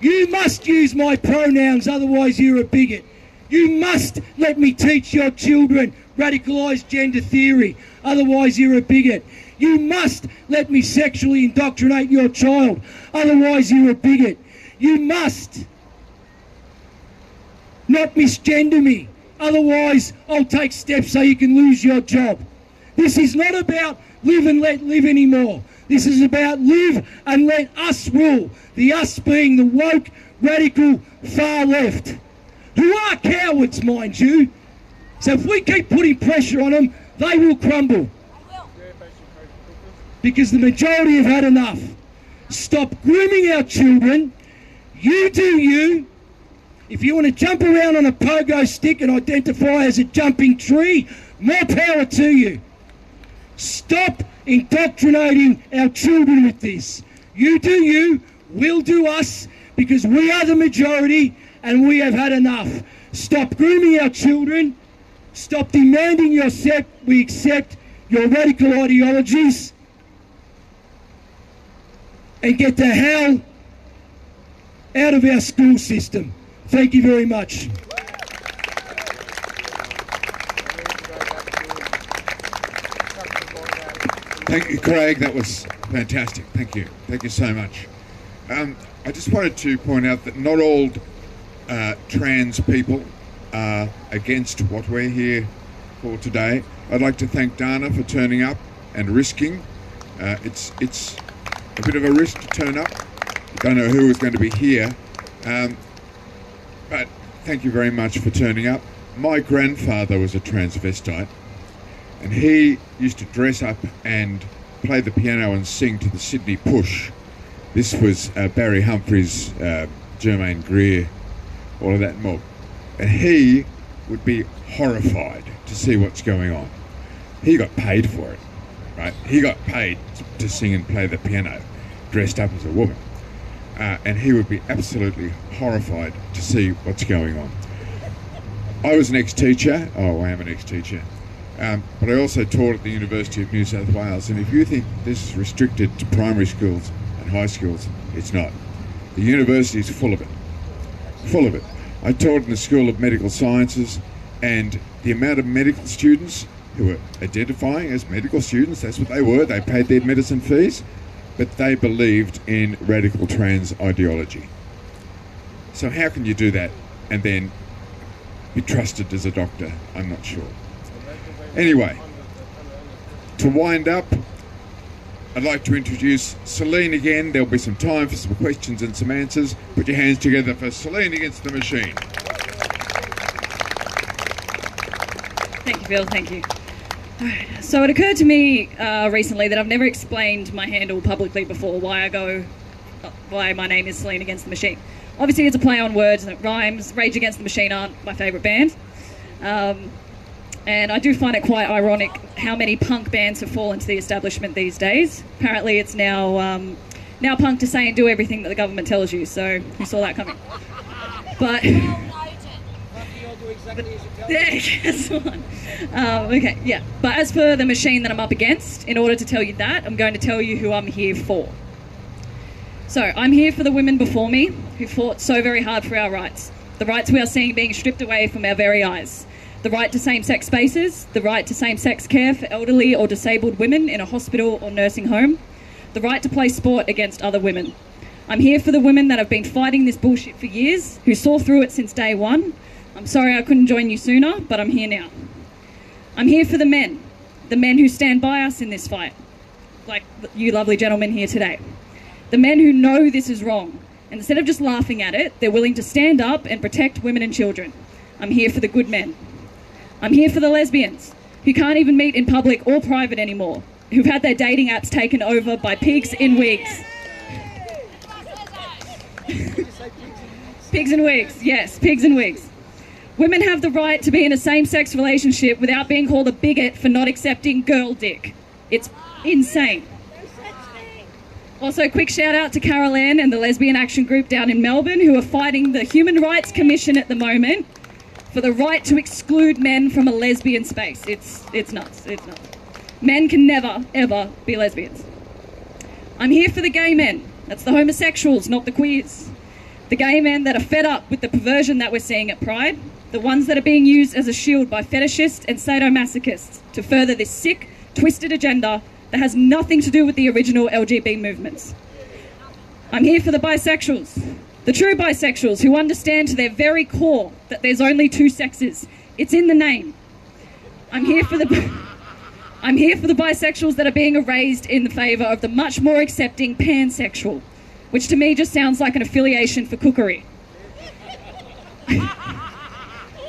You must use my pronouns, otherwise you're a bigot. You must let me teach your children radicalised gender theory, otherwise you're a bigot. You must let me sexually indoctrinate your child, otherwise you're a bigot. You must not misgender me, otherwise I'll take steps so you can lose your job. This is not about live and let live anymore. This is about live and let us rule. The us being the woke, radical, far left, who are cowards, mind you. So if we keep putting pressure on them, they will crumble. Because the majority have had enough. Stop grooming our children. You do you. If you want to jump around on a pogo stick and identify as a jumping tree, more power to you. Stop indoctrinating our children with this. You do you, we'll do us, because we are the majority and we have had enough. Stop grooming our children. Stop demanding we accept your radical ideologies. And get the hell out of our school system. Thank you very much. Thank you, Craig. That was fantastic. Thank you. Thank you so much. I just wanted to point out that not all trans people are against what we're here for today. I'd like to thank Dana for turning up and risking. It's a bit of a risk to turn up. Don't know who was going to be here, but thank you very much for turning up. My grandfather was a transvestite, and he used to dress up and play the piano and sing to the Sydney Push. This was Barry Humphries, Germaine Greer, all of that mob. And he would be horrified to see what's going on. He got paid for it, right? He got paid to sing and play the piano, dressed up as a woman. And he would be absolutely horrified to see what's going on. I was an ex-teacher. Oh, I am an ex-teacher. But I also taught at the University of New South Wales, and if you think this is restricted to primary schools and high schools, it's not. The university is full of it. Full of it. I taught in the School of Medical Sciences, and the amount of medical students who were identifying as medical students, that's what they were, they paid their medicine fees, but they believed in radical trans ideology. So how can you do that and then be trusted as a doctor? I'm not sure. Anyway, to wind up, I'd like to introduce Celine again. There'll be some time for some questions and some answers. Put your hands together for Celine Against the Machine. Thank you, Bill. Thank you. So it occurred to me recently that I've never explained my handle publicly before, why my name is Celine Against the Machine. Obviously, it's a play on words and it rhymes. Rage Against the Machine aren't my favourite band. And I do find it quite ironic how many punk bands have fallen to the establishment these days. Apparently it's now punk to say and do everything that the government tells you, so who saw that coming? But yeah, guess one. Okay, yeah. But as for the machine that I'm up against, in order to tell you that, I'm going to tell you who I'm here for. So I'm here for the women before me who fought so very hard for our rights. The rights we are seeing being stripped away from our very eyes. The right to same-sex spaces, the right to same-sex care for elderly or disabled women in a hospital or nursing home, the right to play sport against other women. I'm here for the women that have been fighting this bullshit for years, who saw through it since day one. I'm sorry I couldn't join you sooner, but I'm here now. I'm here for the men who stand by us in this fight, like you lovely gentlemen here today. The men who know this is wrong, and instead of just laughing at it, they're willing to stand up and protect women and children. I'm here for the good men. I'm here for the lesbians who can't even meet in public or private anymore, who've had their dating apps taken over by pigs in wigs. Pigs and wigs, yes, pigs and wigs. Women have the right to be in a same-sex relationship without being called a bigot for not accepting girl dick. It's insane. Also, quick shout out to Carol Ann and the Lesbian Action Group down in Melbourne who are fighting the Human Rights Commission at the moment for the right to exclude men from a lesbian space. It's nuts, it's nuts. Men can never, ever be lesbians. I'm here for the gay men. That's the homosexuals, not the queers. The gay men that are fed up with the perversion that we're seeing at Pride, the ones that are being used as a shield by fetishists and sadomasochists to further this sick, twisted agenda that has nothing to do with the original LGBT movements. I'm here for the bisexuals, the true bisexuals who understand to their very core that there's only two sexes. It's in the name. I'm here for the bisexuals that are being erased in the favour of the much more accepting pansexual, which to me just sounds like an affiliation for cookery.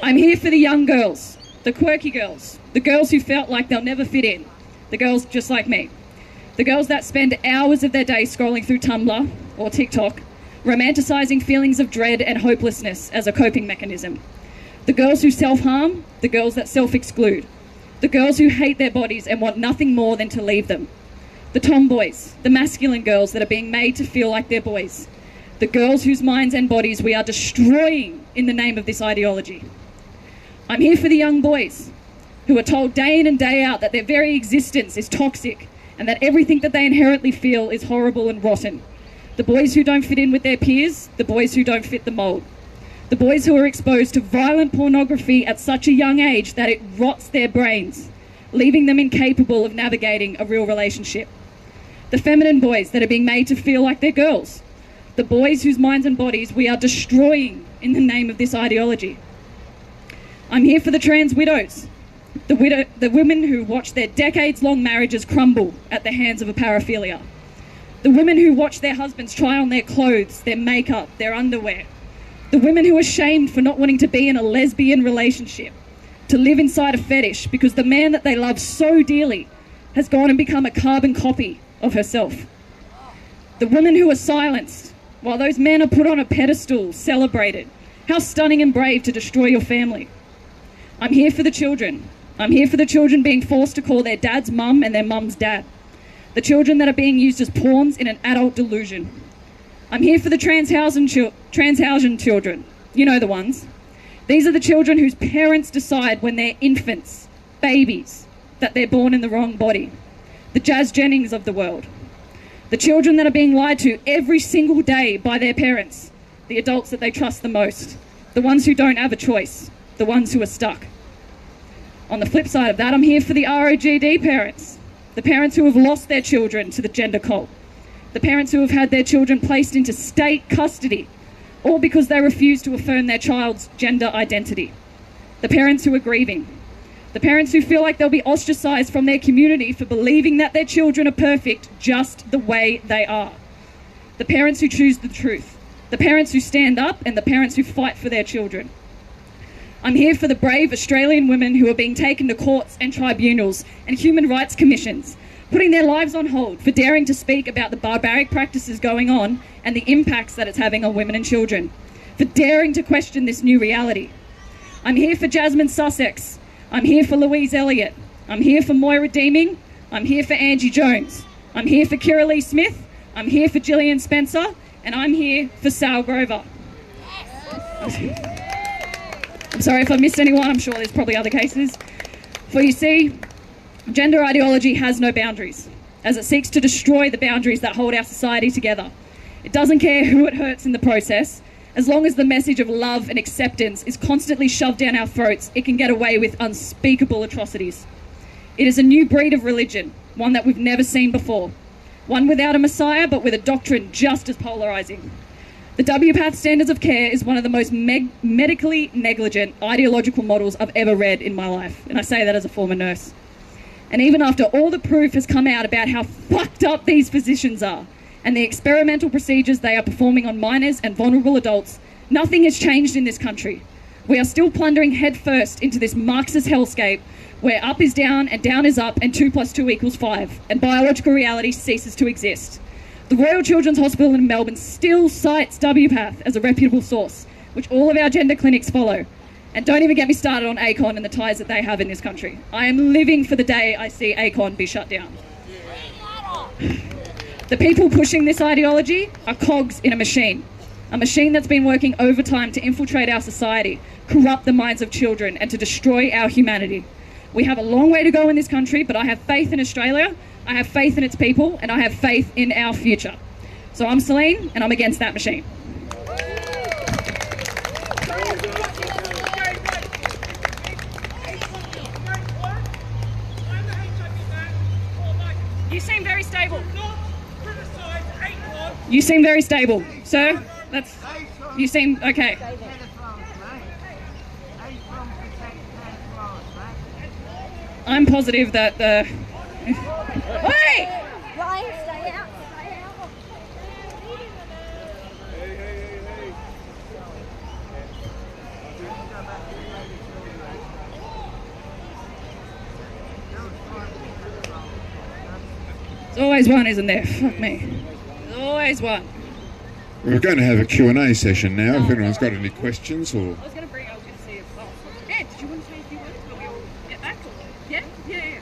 I'm here for the young girls, the quirky girls, the girls who felt like they'll never fit in, the girls just like me, the girls that spend hours of their day scrolling through Tumblr or TikTok, romanticising feelings of dread and hopelessness as a coping mechanism, the girls who self-harm, the girls that self-exclude, the girls who hate their bodies and want nothing more than to leave them, the tomboys, the masculine girls that are being made to feel like they're boys, the girls whose minds and bodies we are destroying in the name of this ideology. I'm here for the young boys who are told day in and day out that their very existence is toxic and that everything that they inherently feel is horrible and rotten. The boys who don't fit in with their peers, the boys who don't fit the mould. The boys who are exposed to violent pornography at such a young age that it rots their brains, leaving them incapable of navigating a real relationship. The feminine boys that are being made to feel like they're girls. The boys whose minds and bodies we are destroying in the name of this ideology. I'm here for the trans widows, the women who watch their decades-long marriages crumble at the hands of a paraphilia. The women who watch their husbands try on their clothes, their makeup, their underwear. The women who are shamed for not wanting to be in a lesbian relationship, to live inside a fetish because the man that they love so dearly has gone and become a carbon copy of herself. The women who are silenced while those men are put on a pedestal, celebrated. How stunning and brave to destroy your family. I'm here for the children. I'm here for the children being forced to call their dad's mum and their mum's dad. The children that are being used as pawns in an adult delusion. I'm here for the Transhausen children. You know the ones. These are the children whose parents decide when they're infants, babies, that they're born in the wrong body. The Jazz Jennings of the world. The children that are being lied to every single day by their parents. The adults that they trust the most. The ones who don't have a choice. The ones who are stuck. On the flip side of that, I'm here for the ROGD parents. The parents who have lost their children to the gender cult. The parents who have had their children placed into state custody, all because they refuse to affirm their child's gender identity. The parents who are grieving. The parents who feel like they'll be ostracised from their community for believing that their children are perfect just the way they are. The parents who choose the truth. The parents who stand up and the parents who fight for their children. I'm here for the brave Australian women who are being taken to courts and tribunals and human rights commissions, putting their lives on hold for daring to speak about the barbaric practices going on and the impacts that it's having on women and children, for daring to question this new reality. I'm here for Jasmine Sussex. I'm here for Louise Elliott. I'm here for Moira Deeming. I'm here for Angie Jones. I'm here for Kira Lee Smith. I'm here for Gillian Spencer. And I'm here for Sal Grover. I'm sorry if I missed anyone. I'm sure there's probably other cases. For you see, gender ideology has no boundaries, as it seeks to destroy the boundaries that hold our society together. It doesn't care who it hurts in the process. As long as the message of love and acceptance is constantly shoved down our throats, it can get away with unspeakable atrocities. It is a new breed of religion, one that we've never seen before. One without a messiah, but with a doctrine just as polarising. The WPATH Standards of Care is one of the most medically negligent ideological models I've ever read in my life, and I say that as a former nurse. And even after all the proof has come out about how fucked up these physicians are, and the experimental procedures they are performing on minors and vulnerable adults, nothing has changed in this country. We are still plundering headfirst into this Marxist hellscape where up is down and down is up and 2 + 2 = 5, and biological reality ceases to exist. The Royal Children's Hospital in Melbourne still cites WPATH as a reputable source, which all of our gender clinics follow. And don't even get me started on ACON and the ties that they have in this country. I am living for the day I see ACON be shut down. The people pushing this ideology are cogs in a machine that's been working overtime to infiltrate our society, corrupt the minds of children, and to destroy our humanity. We have a long way to go in this country, but I have faith in Australia, I have faith in its people, and I have faith in our future. So I'm Celine, and I'm against that machine. You seem very stable. You seem very stable, sir. You seem okay. I'm positive that the. Wait! Ryan, stay out. Stay out. There's always one, isn't there? Fuck me. There's always one. We're going to have a Q&A session now. If anyone's got any questions or... I was going to see if... Oh, Ed, did you want to say a few words before we all get back? Yeah? Yeah.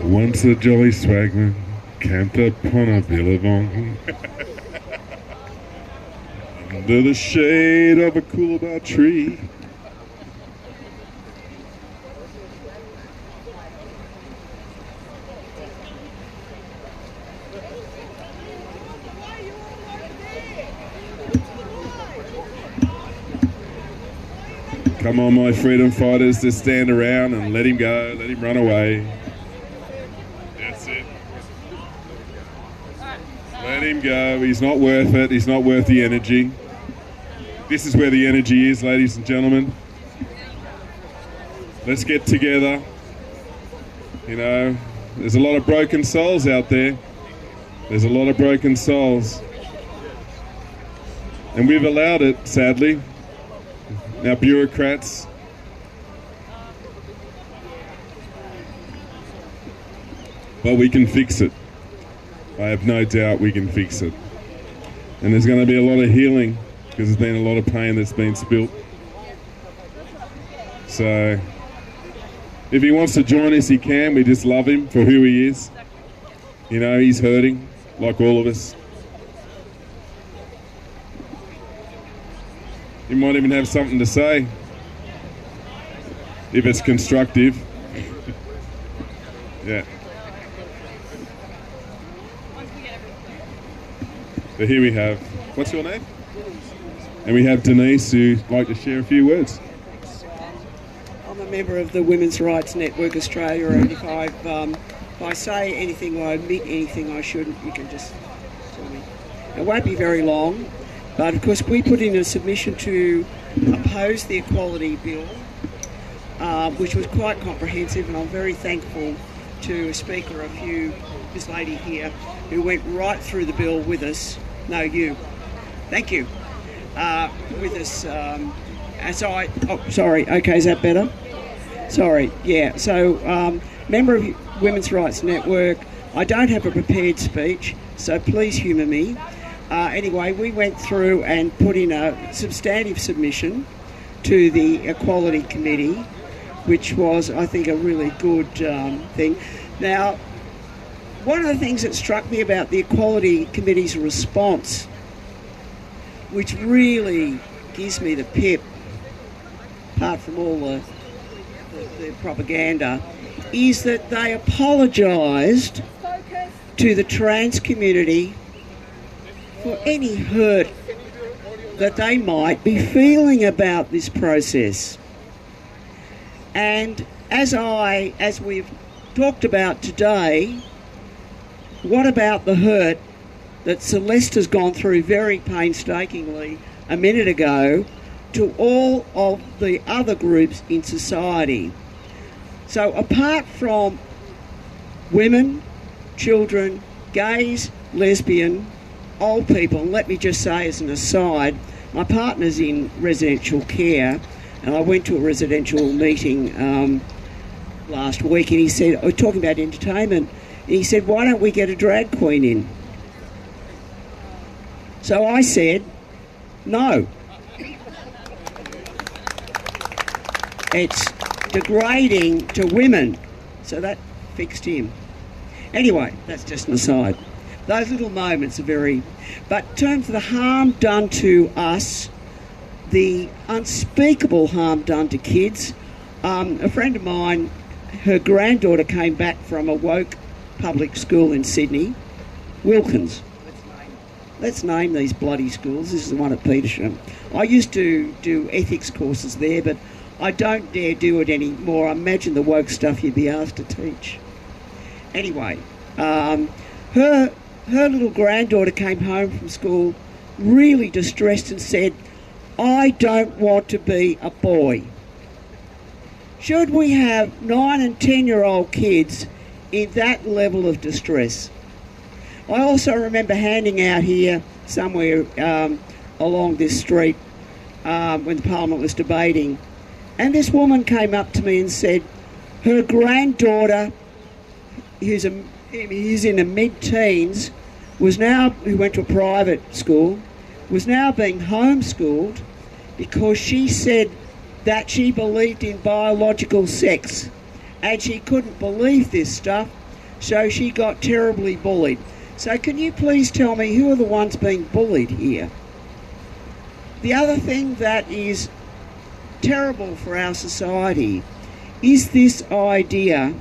Once a jolly swagman camped upon a billabong under the shade of a coolabah tree. Come on, my freedom fighters, just stand around and let him go, let him run away. That's it. Let him go, he's not worth it, he's not worth the energy. This is where the energy is, ladies and gentlemen. Let's get together. You know, there's a lot of broken souls out there. There's a lot of broken souls. And we've allowed it, sadly. Our bureaucrats. But we can fix it. I have no doubt we can fix it. And there's going to be a lot of healing because there's been a lot of pain that's been spilt. So, if he wants to join us, he can. We just love him for who he is. You know, he's hurting, like all of us. He might even have something to say, if it's constructive. Yeah. So here we have, what's your name? And we have Denise, who'd like to share a few words. I'm a member of the Women's Rights Network Australia, and if I say anything or admit anything I shouldn't, you can just tell me. It won't be very long, but of course we put in a submission to oppose the Equality Bill, which was quite comprehensive, and I'm very thankful to a speaker, this lady here, who went right through the bill with us. No, you. Thank you. With us. Sorry. Okay, is that better? Sorry. Yeah. So, member of Women's Rights Network. I don't have a prepared speech, so please humour me. Anyway, we went through and put in a substantive submission to the Equality Committee, which was, I think, a really good thing. Now, one of the things that struck me about the Equality Committee's response, which really gives me the pip, apart from all the propaganda, is that they apologised to the trans community for any hurt that they might be feeling about this process. And as we've talked about today, what about the hurt that Celeste has gone through very painstakingly a minute ago to all of the other groups in society? So apart from women, children, gays, lesbian, old people, and let me just say as an aside, my partner's in residential care, and I went to a residential meeting last week, and he said, we're talking about entertainment, and he said, why don't we get a drag queen in? So I said, no. It's degrading to women. So that fixed him. Anyway, that's just an aside. Those little moments are very... But in terms of the harm done to us, the unspeakable harm done to kids, a friend of mine, her granddaughter came back from a woke public school in Sydney, Wilkins. Let's name these bloody schools. This is the one at Petersham. I used to do ethics courses there, but I don't dare do it anymore. I imagine the woke stuff you'd be asked to teach. Anyway, her little granddaughter came home from school really distressed and said, I don't want to be a boy. Should we have 9 and 10-year-old kids in that level of distress? I also remember handing out here somewhere along this street when the Parliament was debating, and this woman came up to me and said her granddaughter, who's in her mid-teens, who went to a private school, was now being homeschooled because she said that she believed in biological sex and she couldn't believe this stuff, so she got terribly bullied. So can you please tell me who are the ones being bullied here? The other thing that is terrible for our society is this idea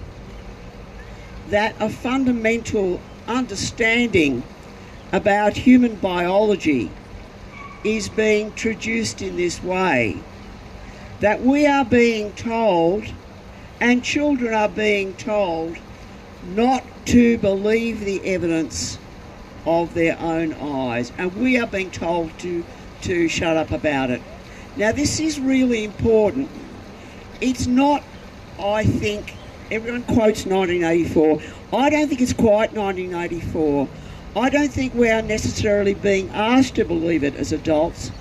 that a fundamental understanding about human biology is being introduced in this way. That we are being told, and children are being told, not to believe the evidence of their own eyes, and we are being told to shut up about it. Now this is really important. It's not, I think, everyone quotes 1984. I don't think it's quite 1984. I don't think we are necessarily being asked to believe it as adults.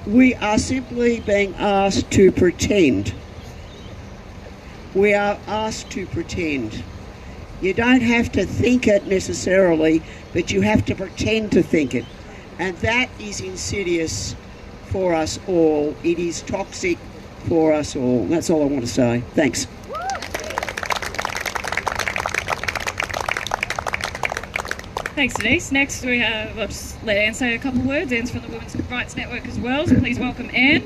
We are simply being asked to pretend. We are asked to pretend. You don't have to think it necessarily, but you have to pretend to think it. And that is insidious for us all. It is toxic for us all. That's all I want to say. Thanks. Thanks, Denise. Next, I'll just let Anne say a couple of words. Anne's from the Women's Rights Network as well, so please welcome Anne.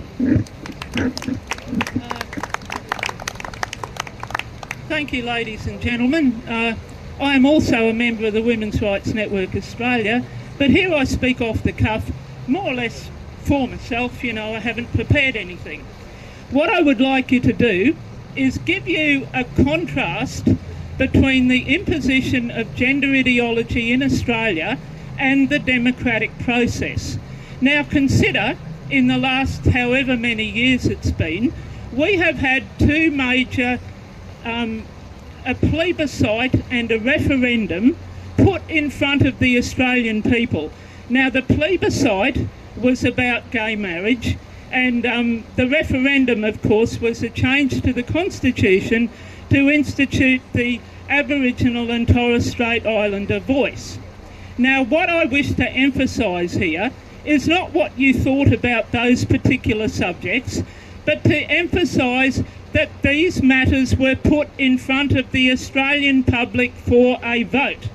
Thank you, ladies and gentlemen. I am also a member of the Women's Rights Network Australia, but here I speak off the cuff, more or less for myself. I haven't prepared anything. What I would like you to do is give you a contrast between the imposition of gender ideology in Australia and the democratic process. Now consider, in the last however many years it's been, we have had two major, a plebiscite and a referendum put in front of the Australian people. Now the plebiscite was about gay marriage, and the referendum, of course, was a change to the Constitution to institute the Aboriginal and Torres Strait Islander voice. Now, what I wish to emphasise here is not what you thought about those particular subjects, but to emphasise that these matters were put in front of the Australian public for a vote.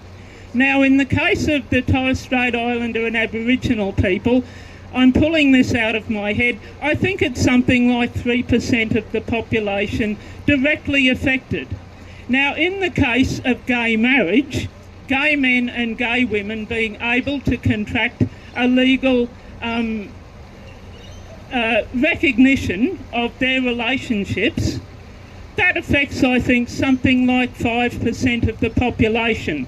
Now, in the case of the Torres Strait Islander and Aboriginal people, I'm pulling this out of my head, I think it's something like 3% of the population directly affected. Now, in the case of gay marriage, gay men and gay women being able to contract a legal recognition of their relationships, that affects, I think, something like 5% of the population.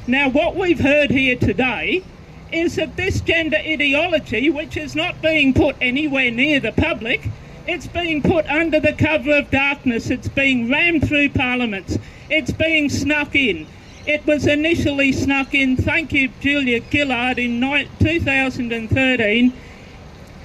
Now, what we've heard here today is that this gender ideology, which is not being put anywhere near the public, it's being put under the cover of darkness, it's being rammed through parliaments, it's being snuck in. It was initially snuck in, thank you Julia Gillard, in 2013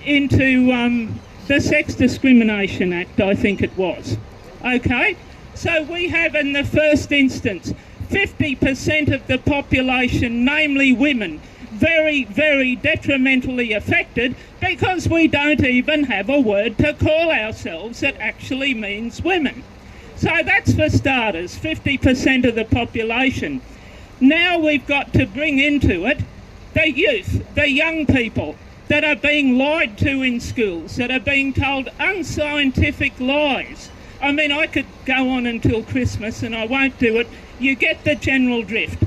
into the Sex Discrimination Act, I think it was. Okay, so we have in the first instance 50% of the population, namely women, very, very detrimentally affected because we don't even have a word to call ourselves that actually means women. So that's for starters, 50% of the population. Now we've got to bring into it the youth, the young people that are being lied to in schools, that are being told unscientific lies. I mean, I could go on until Christmas and I won't do it. You get the general drift.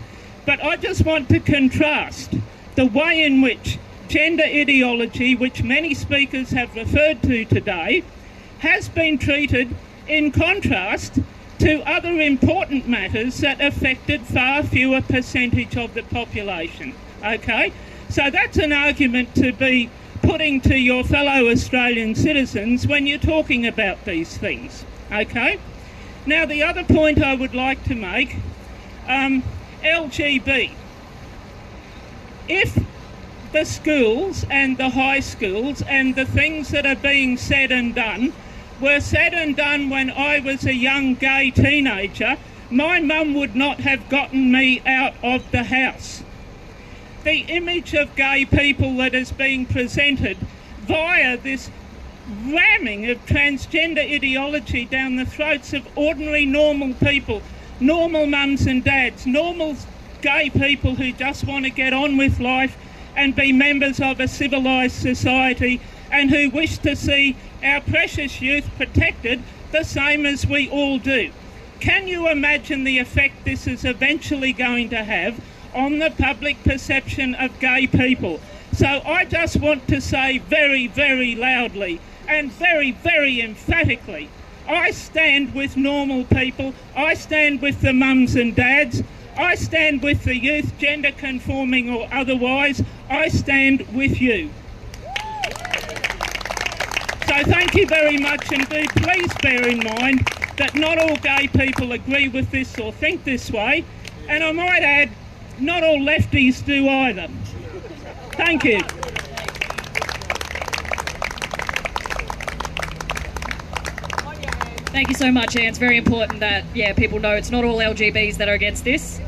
But I just want to contrast the way in which gender ideology, which many speakers have referred to today, has been treated in contrast to other important matters that affected far fewer percentage of the population. Okay? So that's an argument to be putting to your fellow Australian citizens when you're talking about these things. Okay? Now, the other point I would like to make, LGB. If the schools and the high schools and the things that are being said and done were said and done when I was a young gay teenager, my mum would not have gotten me out of the house. The image of gay people that is being presented via this ramming of transgender ideology down the throats of ordinary normal people, normal mums and dads, normal gay people who just want to get on with life and be members of a civilised society and who wish to see our precious youth protected the same as we all do. Can you imagine the effect this is eventually going to have on the public perception of gay people? So I just want to say very, very loudly and very, very emphatically, I stand with normal people, I stand with the mums and dads, I stand with the youth, gender conforming or otherwise, I stand with you. So thank you very much, and do please bear in mind that not all gay people agree with this or think this way, and I might add, not all lefties do either. Thank you. Thank you so much, Anne. It's very important that, people know it's not all LGBs that are against this.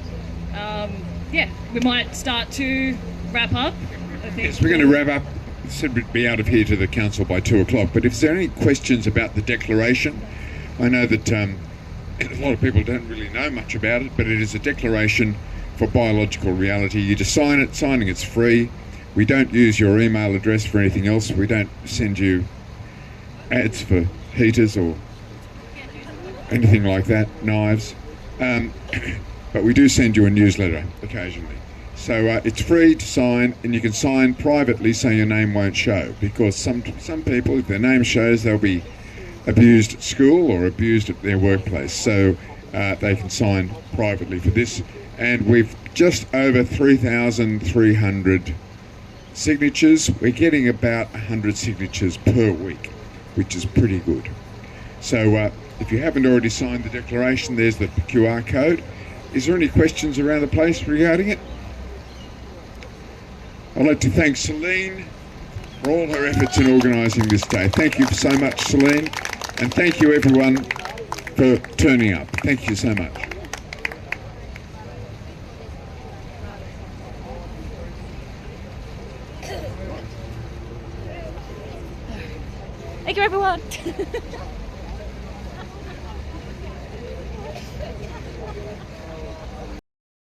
We might start to wrap up. I think Yes, we're going to wrap up. Said we'd be out of here to the council by 2 o'clock. But if there are any questions about the declaration, I know that a lot of people don't really know much about it, but it is a declaration for biological reality. You just sign it. Signing it's free. We don't use your email address for anything else. We don't send you ads for heaters or anything like that, knives. But we do send you a newsletter occasionally. So it's free to sign, and you can sign privately so your name won't show, because some people, if their name shows, they'll be abused at school or abused at their workplace. So they can sign privately for this. And we've just over 3,300 signatures. We're getting about 100 signatures per week, which is pretty good. So if you haven't already signed the declaration, there's the QR code. Is there any questions around the place regarding it? I'd like to thank Celine for all her efforts in organising this day. Thank you so much, Celine, and thank you everyone for turning up. Thank you so much. Thank you, everyone.